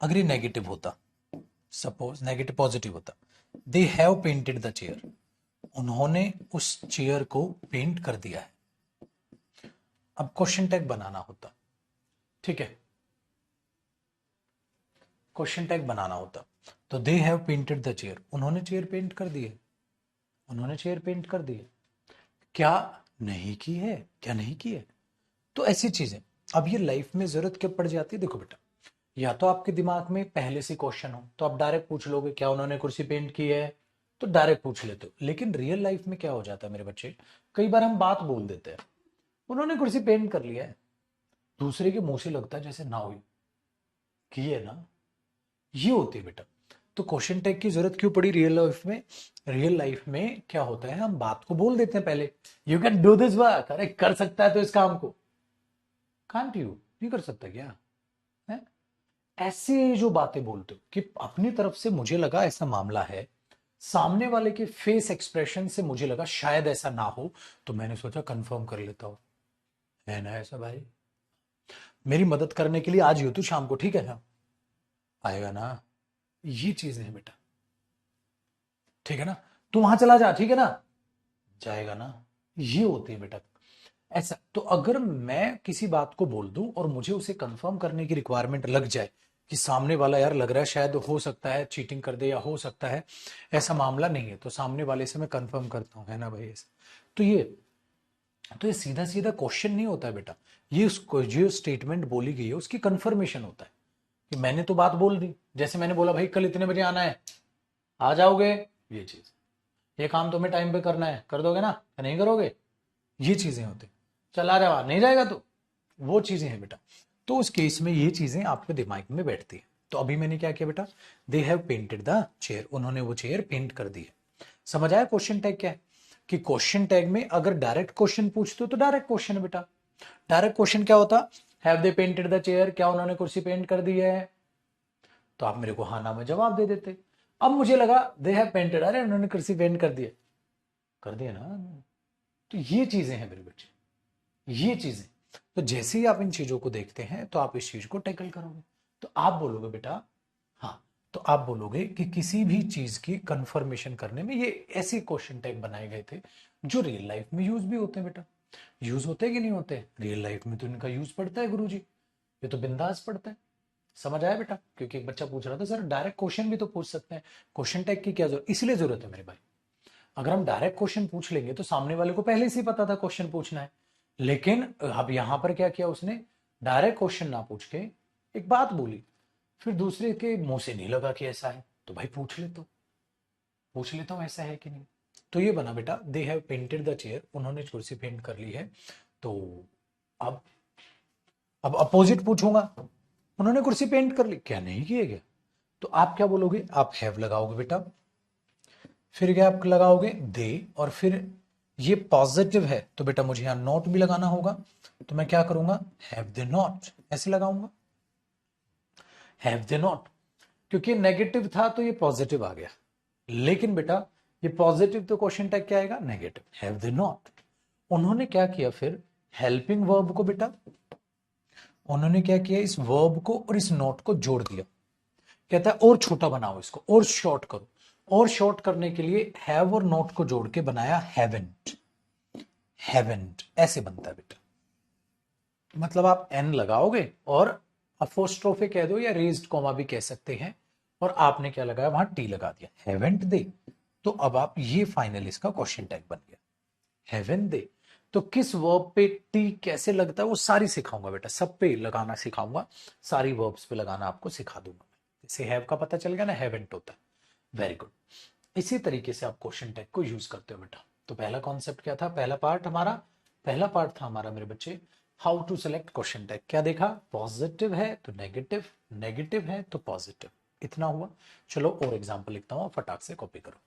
अगर ये नेगेटिव होता, सपोज नेगेटिव पॉजिटिव होता, they have painted the chair, उन्होंने उस चेयर को पेंट कर दिया है। अब क्वेश्चन टैग बनाना होता, ठीक है, क्वेश्चन टैग बनाना होता, तो they have painted the chair, उन्होंने चेयर पेंट कर दी है, उन्होंने चेयर पेंट कर दी है। क्या नहीं की है, क्या नहीं की है। तो ऐसी चीजें अब ये लाइफ में जरूरत कब पड़ जाती है, देखो बेटा, या तो आपके दिमाग में पहले से क्वेश्चन हो तो आप डायरेक्ट पूछ लोगे क्या उन्होंने कुर्सी पेंट की है, तो डायरेक्ट पूछ लेते हो। लेकिन रियल लाइफ में क्या हो जाता है मेरे बच्चे, कई बार हम बात बोल देते हैं उन्होंने कुर्सी पेंट कर लिया है, दूसरे के मुंह से लगता है जैसे ना हुई, की है ना, ये होती है बेटा। तो क्वेश्चन टैग की जरूरत क्यों पड़ी रियल लाइफ में, रियल लाइफ में क्या होता है हम बात को बोल देते हैं पहले, you can do this work, अरे कर सकता है तो इस काम को, कांट यू, नहीं कर सकता क्या है। ऐसे जो बातें बोलते हो कि अपनी तरफ से मुझे लगा ऐसा मामला है, सामने वाले के फेस एक्सप्रेशन से मुझे लगा शायद ऐसा ना हो, तो मैंने सोचा कंफर्म कर लेता हूं, है ना ऐसा भाई, मेरी मदद करने के लिए आज ही हो तू शाम को, ठीक है ना, आएगा ना, ये चीजें हैं बेटा, ठीक है ना, तू वहां चला जा, ठीक है ना, जाएगा ना, ये होती है बेटा। ऐसा तो अगर मैं किसी बात को बोल दूं और मुझे उसे कंफर्म करने की रिक्वायरमेंट लग जाए कि सामने वाला यार लग रहा है शायद हो सकता है चीटिंग कर दे या हो सकता है ऐसा मामला नहीं है, तो सामने वाले से मैं कंफर्म करता हूं, है ना भाई ऐसा। तो ये सीधा सीधा क्वेश्चन नहीं होता है बेटा, ये उसको जो स्टेटमेंट बोली गई है उसकी कंफर्मेशन होता है कि मैंने तो बात बोल दी, जैसे मैंने बोला भाई कल इतने बजे आना है, आ जाओगे, ये चीज, ये काम तुम्हें टाइम पे करना है, कर दोगे ना, या नहीं करोगे, ये चीजें होती, चला जा नहीं जाएगा तो, वो चीजें हैं बेटा। तो उस केस में ये चीजें आपके दिमाग में बैठती है। तो अभी मैंने क्या किया बेटा, they have painted the chair, उन्होंने वो चेयर पेंट कर दी है। समझ आया क्वेश्चन टैग क्या है, कि क्वेश्चन टैग में अगर डायरेक्ट क्वेश्चन पूछते हो तो डायरेक्ट क्वेश्चन है बेटा, डायरेक्ट क्वेश्चन क्या होता, have they painted the chair, क्या उन्होंने कुर्सी पेंट कर दी है, तो आप मेरे को हाँ ना में जवाब दे देते। अब मुझे लगा दे हैव पेंटेड, अरे उन्होंने कुर्सी पेंट कर दिया, कर दिया ना। तो ये चीजें हैं मेरे बच्चे, ये चीजें, तो जैसे ही आप इन चीजों को देखते हैं तो आप इस चीज को टैकल करोगे। तो आप बोलोगे बेटा, हाँ, तो आप बोलोगे कि किसी भी चीज की कंफर्मेशन करने में ये ऐसे क्वेश्चन टैग बनाए गए थे जो रियल लाइफ में यूज भी होते हैं बेटा। यूज होते हैं कि नहीं होते, रियल लाइफ में तो इनका यूज पड़ता है गुरुजी, ये तो बिंदास पड़ता है। समझ आया बेटा, क्योंकि एक बच्चा पूछ रहा था सर डायरेक्ट क्वेश्चन भी तो पूछ सकते हैं, क्वेश्चन टैग की क्या जरूरत, इसलिए जरूरत है मेरे भाई। अगर हम डायरेक्ट क्वेश्चन पूछ लेंगे तो सामने वाले को पहले से ही पता था क्वेश्चन पूछना है, लेकिन अब यहां पर क्या किया उसने, डायरेक्ट क्वेश्चन ना पूछ के एक बात बोली, फिर दूसरे के मुंह से नहीं लगा कि ऐसा है, तो भाई पूछ लेता हूं ऐसा है कि नहीं। तो ये बना बेटा, they have painted the chair, उन्होंने कुर्सी पेंट कर ली है। तो अब अब अपोजिट पूछूंगा, उन्होंने कुर्सी पेंट कर ली, क्या नहीं किया गया, तो आप क्या बोलोगे, आप हैव लगाओगे बेटा, फिर क्या आप लगाओगे दे, और फिर ये पॉजिटिव है तो बेटा मुझे यहां नॉट भी लगाना होगा, तो मैं क्या करूंगा, हैव दे नॉट ऐसे लगाऊंगा, हैव दे नॉट, क्योंकि नेगेटिव था तो ये पॉजिटिव आ गया, लेकिन बेटा ये पॉजिटिव तो क्वेश्चन टैग क्या आएगा, नेगेटिव, हैव दे नॉट। उन्होंने क्या किया फिर, हेल्पिंग वर्ब को बेटा, उन्होंने क्या किया, इस वर्ब को और इस नॉट को जोड़ दिया, कहता है और छोटा बनाओ इसको और शॉर्ट करो, और शॉर्ट करने के लिए हैव और नॉट को जोड़ के बनाया हैवेंट, हैवेंट ऐसे बनता है बेटा। मतलब आप एन लगाओगे और अपोस्ट्रोफे कह दो या रेज्ड कॉमा भी कह सकते हैं, और आपने क्या लगाया वहां टी लगा दिया, हैवेंट दे। तो अब आप ये फाइनल इसका क्वेश्चन टैग बन गया, हैवेंट दे। तो किस वर्ब पे टी कैसे लगता है वो सारी सिखाऊंगा बेटा, सब पे लगाना सिखाऊंगा, सारी वर्ब्स पे लगाना आपको सिखा दूंगा। जैसे हैव का पता चल गया ना, हैवेंट होता है, वेरी गुड। इसी तरीके से आप क्वेश्चन टैग को यूज करते हो बेटा। तो पहला कॉन्सेप्ट क्या था, पहला पार्ट था हमारा मेरे बच्चे, how to select question tag. क्या देखा, पॉजिटिव है तो नेगेटिव, नेगेटिव है तो पॉजिटिव, इतना हुआ। चलो और एग्जांपल लिखता हूं, फटाक से कॉपी करो।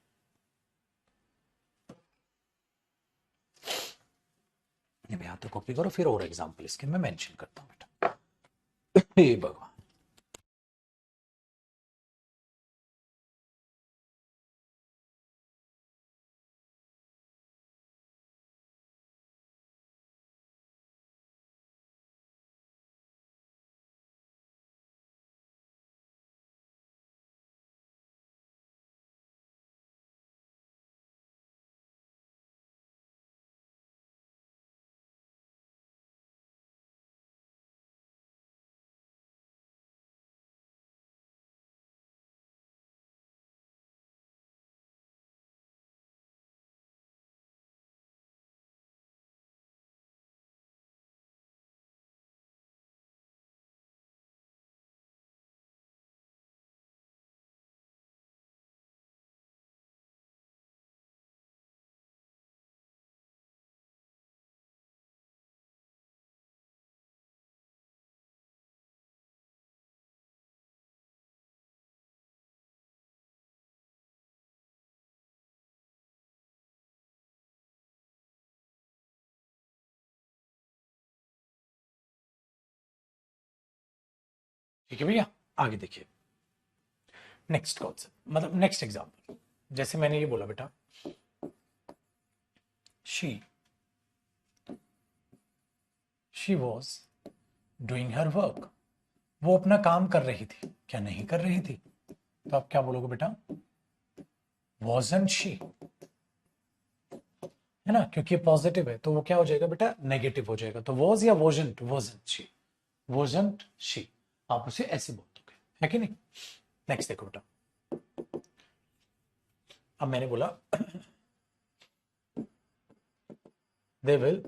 यहां तो कॉपी करो, फिर और एग्जांपल इसके मैं मेंशन करता हूं बेटा। हे भगवान। ठीक है भैया, आगे देखिए नेक्स्ट कॉन्सेप्ट, मतलब नेक्स्ट एग्जाम्पल। जैसे मैंने ये बोला बेटा, she was doing her work, वो अपना काम कर रही थी, क्या नहीं कर रही थी? तो आप क्या बोलोगे बेटा? वॉजंट शी, है ना, क्योंकि पॉजिटिव है तो वो क्या हो जाएगा बेटा? नेगेटिव हो जाएगा। तो वॉज या wasn't? Wasn't she, wasn't she, आप उसे ऐसे बोल दोगे, है कि नहीं? नेक्स्ट देखो बेटा, अब मैंने बोला दे विल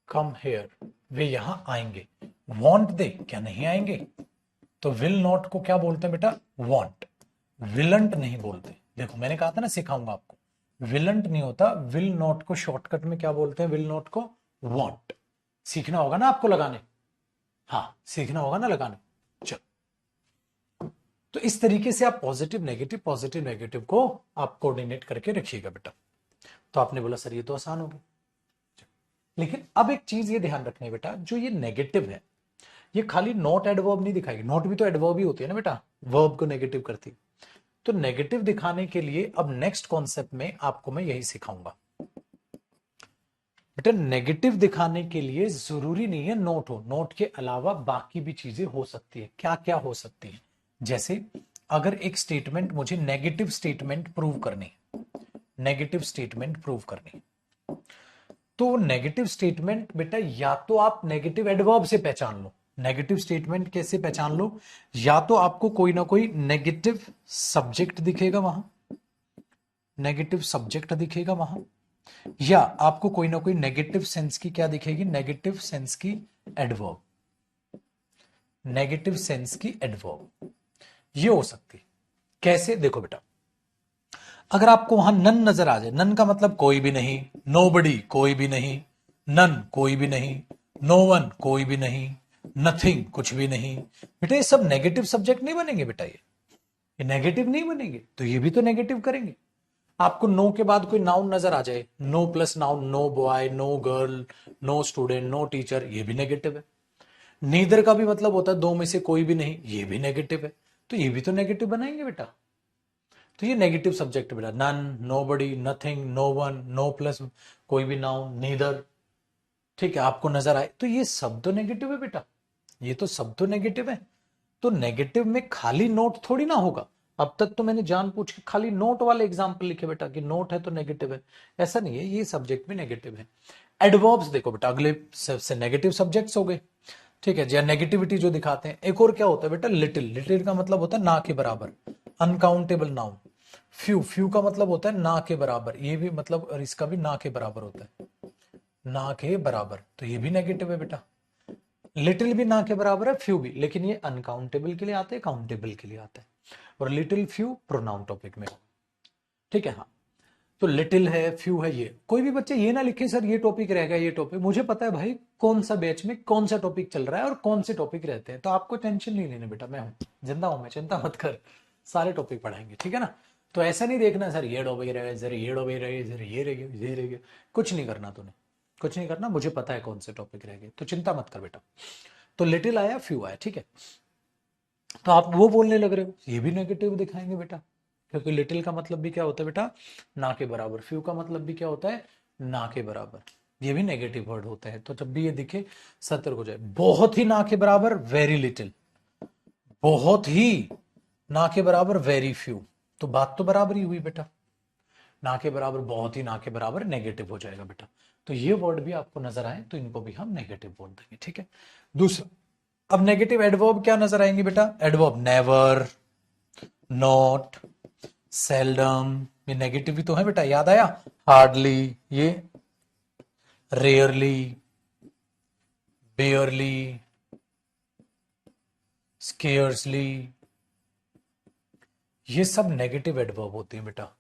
कम हेयर, वे यहां आएंगे। वॉन्ट दे, क्या नहीं आएंगे? तो विल नॉट को क्या बोलते हैं बेटा? वॉन्ट। विलंट नहीं बोलते। देखो मैंने कहा था ना, सिखाऊंगा आपको, विलंट नहीं होता, विल नॉट को शॉर्टकट में क्या बोलते हैं? विल नॉट को वॉन्ट। सीखना होगा ना आपको लगाने, हाँ सीखना होगा ना लगाने। चलो, तो इस तरीके से आप पॉजिटिव नेगेटिव को आप कोऑर्डिनेट करके रखिएगा बेटा। तो आपने बोला सर ये तो आसान हो गया, लेकिन अब एक चीज ये ध्यान रखनी है बेटा, जो ये नेगेटिव है ये खाली नॉट एडवर्ब नहीं दिखाएगी। नॉट भी तो एडवर्ब ही होती है ना बेटा, वर्ब को नेगेटिव करती। तो नेगेटिव दिखाने के लिए अब नेक्स्ट कॉन्सेप्ट में आपको मैं यही सिखाऊंगा बेटा। नेगेटिव दिखाने के लिए जरूरी नहीं है नोट हो, नोट के अलावा बाकी भी चीजें हो सकती है। क्या क्या हो सकती है? जैसे अगर एक स्टेटमेंट मुझे नेगेटिव स्टेटमेंट प्रूव करनी है, नेगेटिव स्टेटमेंट प्रूव करनी है, तो नेगेटिव स्टेटमेंट बेटा या तो आप नेगेटिव एडवर्ब से पहचान लो। नेगेटिव स्टेटमेंट कैसे पहचान लो? या तो आपको कोई ना कोई नेगेटिव सब्जेक्ट दिखेगा वहां, नेगेटिव सब्जेक्ट दिखेगा वहां, या आपको कोई ना कोई नेगेटिव सेंस की क्या दिखेगी? नेगेटिव सेंस की एडवर्ब, नेगेटिव सेंस की एडवर्ब ये हो सकती है। कैसे? देखो बेटा, अगर आपको वहां नन नजर आ जाए, नन का मतलब कोई भी नहीं, नोबडी कोई भी नहीं, नन कोई भी नहीं, नो वन कोई भी नहीं, नथिंग कुछ भी नहीं, बेटा ये सब नेगेटिव सब्जेक्ट नहीं बनेंगे बेटा, ये नेगेटिव नहीं बनेंगे, तो ये भी तो नेगेटिव करेंगे। आपको नो के बाद कोई नाउन नजर आ जाए, no plus noun, no boy, no girl, no student, no teacher, ये भी नेगेटिव है। नीदर का भी मतलब होता है दो में से कोई भी नहीं, ये भी नेगेटिव है, तो ये भी तो नेगेटिव बनाएंगे बेटा। तो ये नेगेटिव सब्जेक्ट बेटा, none, nobody, nothing, no one, no plus कोई भी नाउन, नीदर, ठीक है, आपको नजर आए, तो ये सब तो नेगेटिव है बेटा, ये तो सब तो नेगेटिव है। तो नेगेटिव में खाली नोट थोड़ी ना होगा। अब तक तो मैंने जान पूछ के खाली नोट वाले एग्जाम्पल लिखे बेटा कि नोट है तो नेगेटिव है, ऐसा नहीं है, ये सब्जेक्ट भी नेगेटिव है। एडवर्ब्स देखो बेटा, अगले से नेगेटिव सब्जेक्ट्स हो गए, ठीक है, या नेगेटिविटी जो दिखाते हैं। एक और क्या होता है बेटा? लिटिल, लिटिल का मतलब होता है ना के बराबर, अनकाउंटेबल नाउन। फ्यू, फ्यू का मतलब होता है ना के बराबर, ये भी मतलब, और इसका भी ना के बराबर होता है, ना के बराबर, तो ये भी नेगेटिव है बेटा। लिटिल भी ना के बराबर है, फ्यू भी, लेकिन ये अनकाउंटेबल के लिए आते हैं, काउंटेबल के लिए आता है, और लिटिल फ्यू प्रोनाउन टॉपिक में, ठीक है। हाँ, तो लिटिल है, फ्यू है, ये कोई भी बच्चे ये ना लिखे सर ये टॉपिक रहेगा, ये टॉपिक, मुझे पता है भाई कौन सा बैच में कौन सा टॉपिक चल रहा है और कौन से टॉपिक रहते हैं, तो आपको टेंशन नहीं लेने बेटा, मैं हूं, जिंदा हूं मैं, चिंता मत कर, सारे टॉपिक पढ़ाएंगे, ठीक है ना। तो ऐसा नहीं देखना सर ये टॉपिक रहेगा, सर ये टॉपिक रहेगा, सर ये रहेगा, ये रहेगा, कुछ नहीं करना तूने, कुछ नहीं करना, मुझे पता है कौन से टॉपिक रहेंगे, तो चिंता मत कर बेटा। तो लिटिल आया, फ्यू आया, ठीक है। तो आप वो बोलने लग रहे हो, ये भी नेगेटिव दिखाएंगे बेटा, क्योंकि लिटिल का मतलब भी क्या होता है बेटा? ना के बराबर। फ्यू का मतलब भी क्या होता है? ना के बराबर, ये भी नेगेटिव वर्ड होता है। तो जब भी ये दिखे सतर्क हो जाए। बहुत ही ना के बराबर, वेरी लिटिल, बहुत ही ना के बराबर, वेरी फ्यू, तो बात तो बराबर ही हुई बेटा, ना के बराबर, बहुत ही ना के बराबर, नेगेटिव हो जाएगा बेटा। तो ये वर्ड भी आपको नजर आए तो इनको भी हम नेगेटिव बोल देंगे, ठीक है। दूसरा, अब नेगेटिव एडवर्ब क्या नजर आएंगे बेटा? एडवर्ब नेवर, नॉट, सेल्डम, ये नेगेटिव भी तो है बेटा, याद आया? हार्डली, ये रेयरली, बेयरली, स्केयर्सली, ये सब नेगेटिव एडवर्ब होती है बेटा,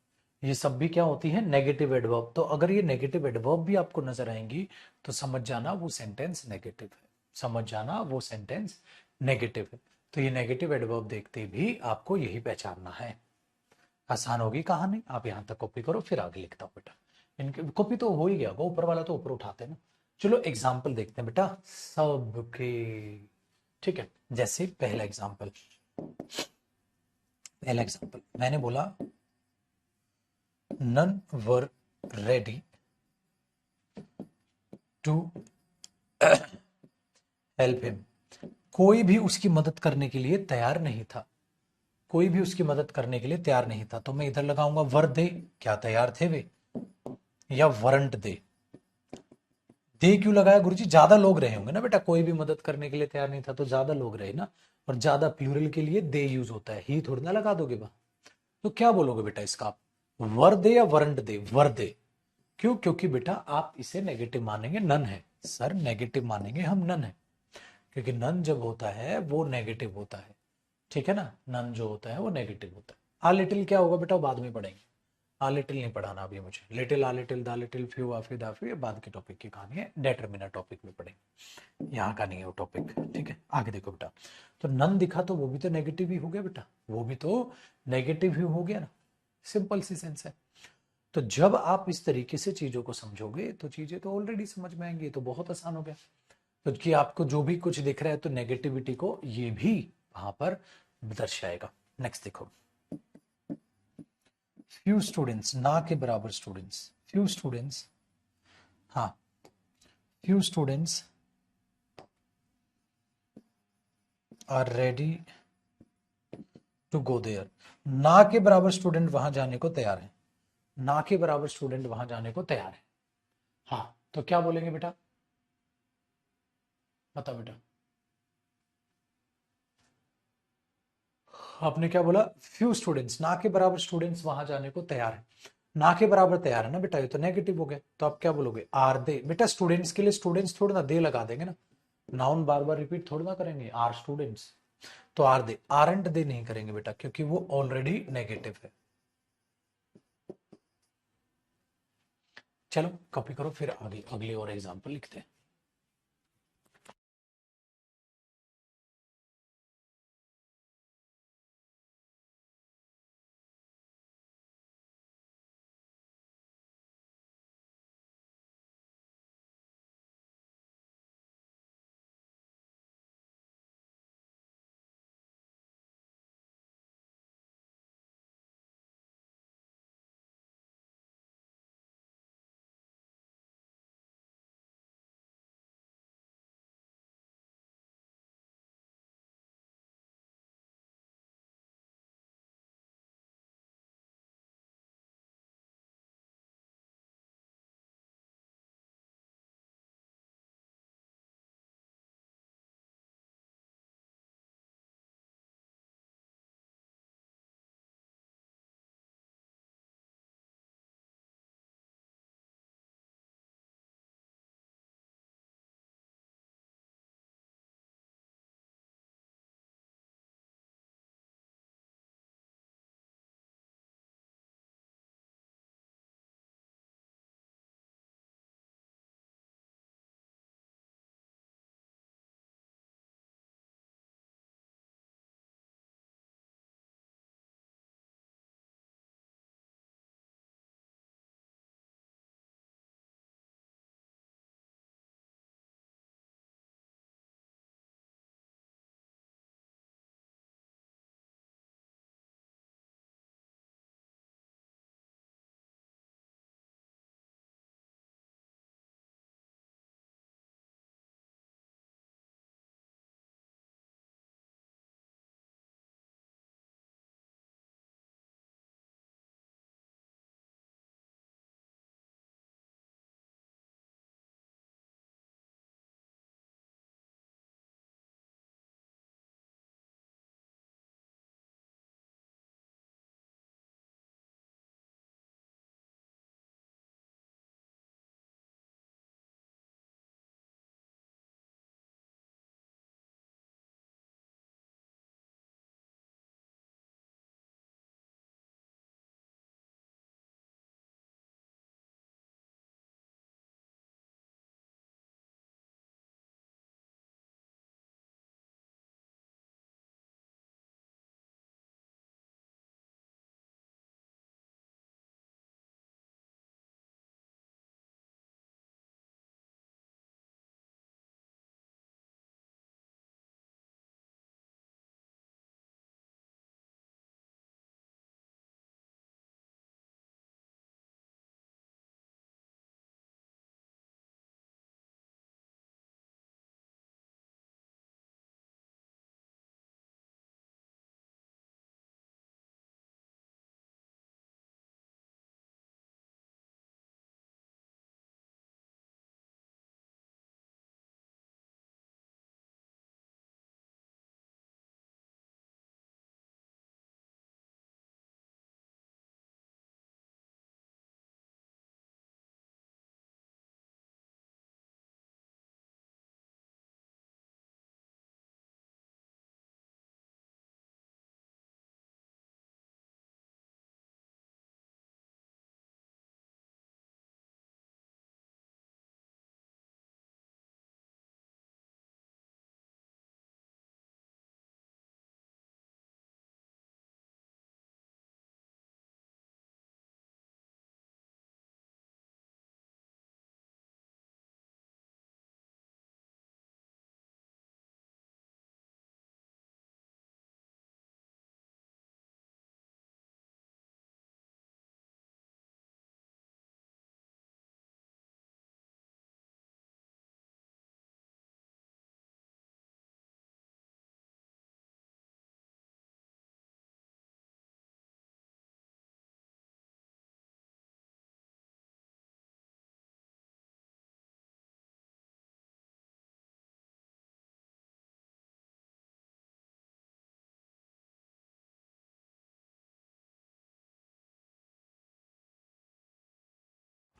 ये सब भी क्या होती है? Negative adverb. तो अगर ये नेगेटिव एडवर्ब भी आपको नजर आएंगी तो समझ जाना वो सेंटेंस नेगेटिव है, समझ जाना वो सेंटेंस नेगेटिव है। तो ये नेगेटिव एडवर्ब देखते भी आपको यही पहचानना है। आसान होगी कहानी, आप यहां तक कॉपी करो, फिर आगे लिखता हूं बेटा। इनके कॉपी तो हो ही गया, वो ऊपर वाला तो ऊपर उठाते हैं ना। चलो एग्जाम्पल देखते हैं बेटा, सबके, ठीक है, जैसे पहला एग्जांपल मैंने बोला none were ready to help him, कोई भी उसकी मदद करने के लिए तैयार नहीं था, कोई भी उसकी मदद करने के लिए तैयार नहीं था। तो मैं इधर लगाऊंगा वर दे, क्या तैयार थे वे, या वरंट दे क्यों लगाया गुरुजी, ज्यादा लोग रहे होंगे ना बेटा, कोई भी मदद करने के लिए तैयार नहीं था तो ज्यादा लोग रहे ना, और ज्यादा प्लूरल के लिए दे यूज होता है, ही थोड़ी ना लगा दोगे बा। तो क्या बोलोगे बेटा इसका आप, वर दे या वरंट दे, वर दे। क्यों, क्योंकि बेटा आप इसे नेगेटिव मानेंगे, नन है सर, नेगेटिव मानेंगे हम, नन है, क्योंकि नन जब होता है वो नेगेटिव होता है, ठीक है ना, नन जो होता है वो नेगेटिव होता है। आ लिटिल क्या होगा बेटा, बाद में पढ़ेंगे, आ लिटिल नहीं पढ़ाना अभी मुझे, लिटिल, आ लिटिल, दा लिटिल, फ्यू, आफी, दाफी, ये बाद के टॉपिक की कहानी है, डेटरमिनर टॉपिक में पढ़ेंगे, यहाँ का नहीं है वो टॉपिक, ठीक है। आगे देखो बेटा, तो नन दिखा तो वो भी तो नेगेटिव ही हो गया बेटा, वो भी तो नेगेटिव ही हो गया ना, सिंपल सी सेंस है। तो जब आप इस तरीके से चीजों को समझोगे तो चीजें तो ऑलरेडी समझ में आएंगी, तो बहुत आसान हो गया। तो कि आपको जो भी कुछ दिख रहा है तो नेगेटिविटी को ये भी वहां पर दर्शाएगा। नेक्स्ट देखो, फ्यू स्टूडेंट्स, ना के बराबर स्टूडेंट्स, फ्यू स्टूडेंट्स, हाँ, few students are ready to go there, ना के बराबर स्टूडेंट वहां जाने को तैयार है, ना के बराबर स्टूडेंट वहां जाने को तैयार है। हाँ, तो क्या बोलेंगे बेटा, बताओ बेटा, आपने क्या बोला, फ्यू स्टूडेंट्स, ना के बराबर स्टूडेंट्स वहां जाने को तैयार है, ना के बराबर तैयार है ना बेटा, ये तो नेगेटिव हो गया, तो आप क्या बोलोगे, आर दे, बेटा स्टूडेंट्स के लिए स्टूडेंट्स थोड़ा ना दे लगा देंगे ना, नाउन बार बार रिपीट थोड़ा ना करेंगे, आर स्टूडेंट्स, तो आर दे, आरंट दे नहीं करेंगे बेटा, क्योंकि वो ऑलरेडी नेगेटिव है। चलो कॉपी करो, फिर आगे अगली और एग्जांपल लिखते हैं।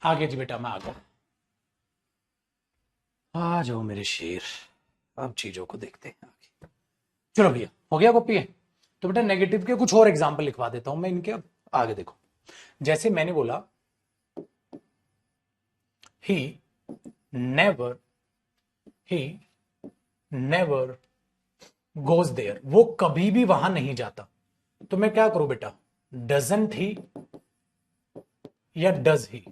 आगे जी बेटा, मैं आ गया। आ जाओ मेरे शेर, अब चीजों को देखते हैं आगे। चलो भैया, हो गया कॉपी है? तो बेटा नेगेटिव के कुछ और एग्जाम्पल लिखवा देता हूं मैं इनके। अब आगे देखो, जैसे मैंने बोला he never, he never goes there, वो कभी भी वहां नहीं जाता। तो मैं क्या करूं बेटा, डजंट ही या डज ही?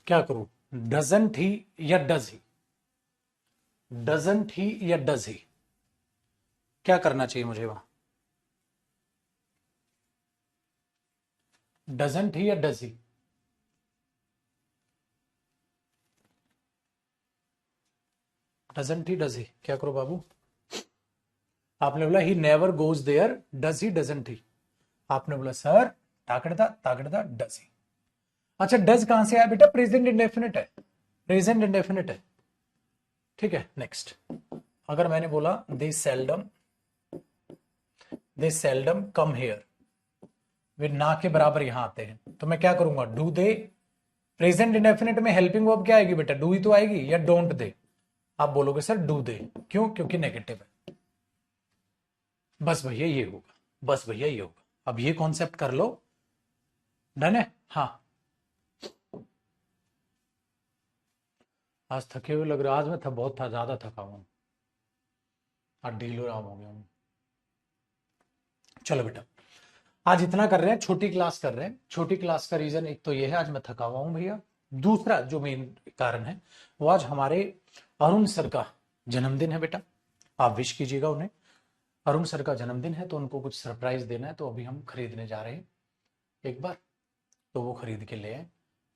क्या करूं, डजंट ही या डज ही? डजंट ही या डज ही, क्या करना चाहिए मुझे वहां? डजंट ही या does he? Doesn't he does he, क्या करो बाबू? आपने बोला he never goes there, does he doesn't he? आपने बोला सर ताकड़दा डज ही। अच्छा, डज कहां से आया बेटा? प्रेजेंट इंडेफिनिट है, प्रेजेंट इंडेफिनिट है। ठीक है, नेक्स्ट। अगर मैंने बोला दे सेल्डम कम हेयर, वे ना के बराबर यहां आते हैं, तो मैं क्या करूंगा, डू दे। प्रेजेंट इंडेफिनिट में हेल्पिंग वर्ब क्या आएगी बेटा, डू ही तो आएगी, या डोंट दे? आप बोलोगे सर डू दे, क्यों? क्योंकि नेगेटिव है। बस भैया ये होगा, बस भैया ये होगा। अब ये कॉन्सेप्ट कर लो, डन है? हाँ, आज थके हुए लग रहे हो। आज मैं बहुत था, ज्यादा थका हुआ हूं, आज ढीलो राम हो गया हूं। चलो बेटा, आज इतना कर रहे हैं, छोटी क्लास कर रहे हैं। छोटी क्लास का रीजन एक तो ये है, आज मैं थका हुआ हूं भैया। दूसरा जो मेन कारण है, वो आज हमारे अरुण सर का जन्मदिन है बेटा, आप विश कीजिएगा उन्हें। अरुण सर का जन्मदिन है तो उनको कुछ सरप्राइज देना है, तो अभी हम खरीदने जा रहे हैं एक बार, तो वो खरीद के ले आए,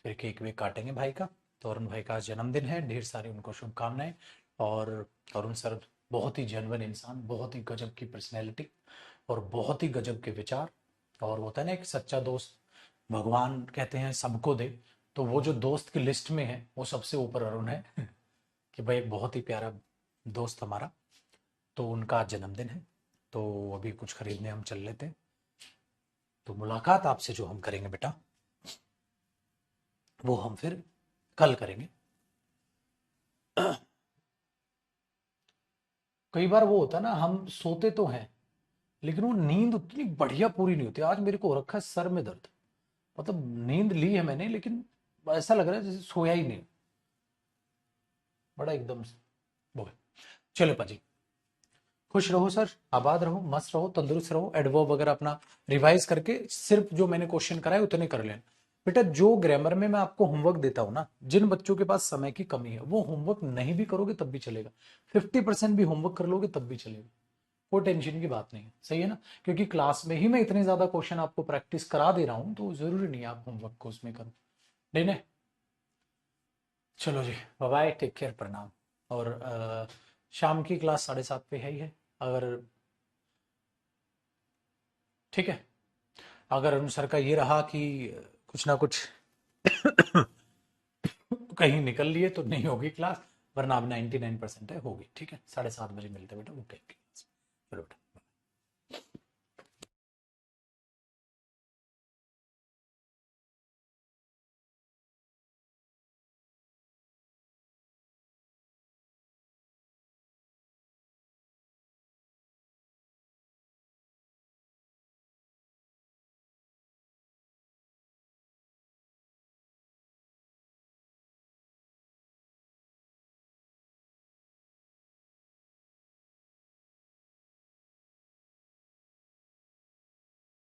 फिर केक वेक काटेंगे भाई का। तो अरुण भाई का आज जन्मदिन है, ढेर सारी उनको शुभकामनाएं। और अरुण सर बहुत ही जेन्युइन इंसान, बहुत ही गजब की पर्सनैलिटी, और बहुत ही गजब के विचार। और होता है ना एक सच्चा दोस्त, भगवान कहते हैं सबको दे, तो वो जो दोस्त की लिस्ट में है वो सबसे ऊपर अरुण है कि भाई एक बहुत ही प्यारा दोस्त हमारा। तो उनका आज जन्मदिन है, तो अभी कुछ खरीदने हम चल लेते हैं। तो मुलाकात आपसे जो हम करेंगे बेटा, वो हम फिर कल करेंगे। कई बार वो होता है ना, हम सोते तो हैं लेकिन वो नींद उतनी बढ़िया पूरी नहीं होती। आज मेरे को हो रखा है सर में दर्द, मतलब नींद ली है मैंने लेकिन ऐसा लग रहा है जैसे सोया ही नहीं, बड़ा एकदम से वो है। चलो पाजी, खुश रहो सर, आबाद रहो, मस्त रहो, तंदुरुस्त रहो। एडवर्ब वगैरह अपना रिवाइज करके सिर्फ जो मैंने क्वेश्चन कराए उतने कर लेना बेटा। जो ग्रामर में मैं आपको होमवर्क देता हूं ना, जिन बच्चों के पास समय की कमी है वो होमवर्क नहीं भी करोगे तब भी चलेगा, 50% भी होमवर्क कर लोगे तब भी चलेगा, कोई टेंशन की बात नहीं है। सही है ना? क्योंकि क्लास में ही मैं इतने ज्यादा क्वेश्चन आपको प्रैक्टिस करा दे रहा हूं, तो जरूरी नहीं है आप होमवर्क को उसमें करो। नहीं नहीं, चलो जी, बाय बाय, टेक केयर, प्रणाम। और शाम की क्लास 7:30 पे है ही है। अगर ठीक है, अगर अनुसार सर का ये रहा कि कुछ ना कुछ कहीं निकल लिए तो नहीं होगी क्लास, वरना अब 99% है, होगी। ठीक है, 7:30 बजे मिलते हैं बेटा, ओके। चलो बेटा।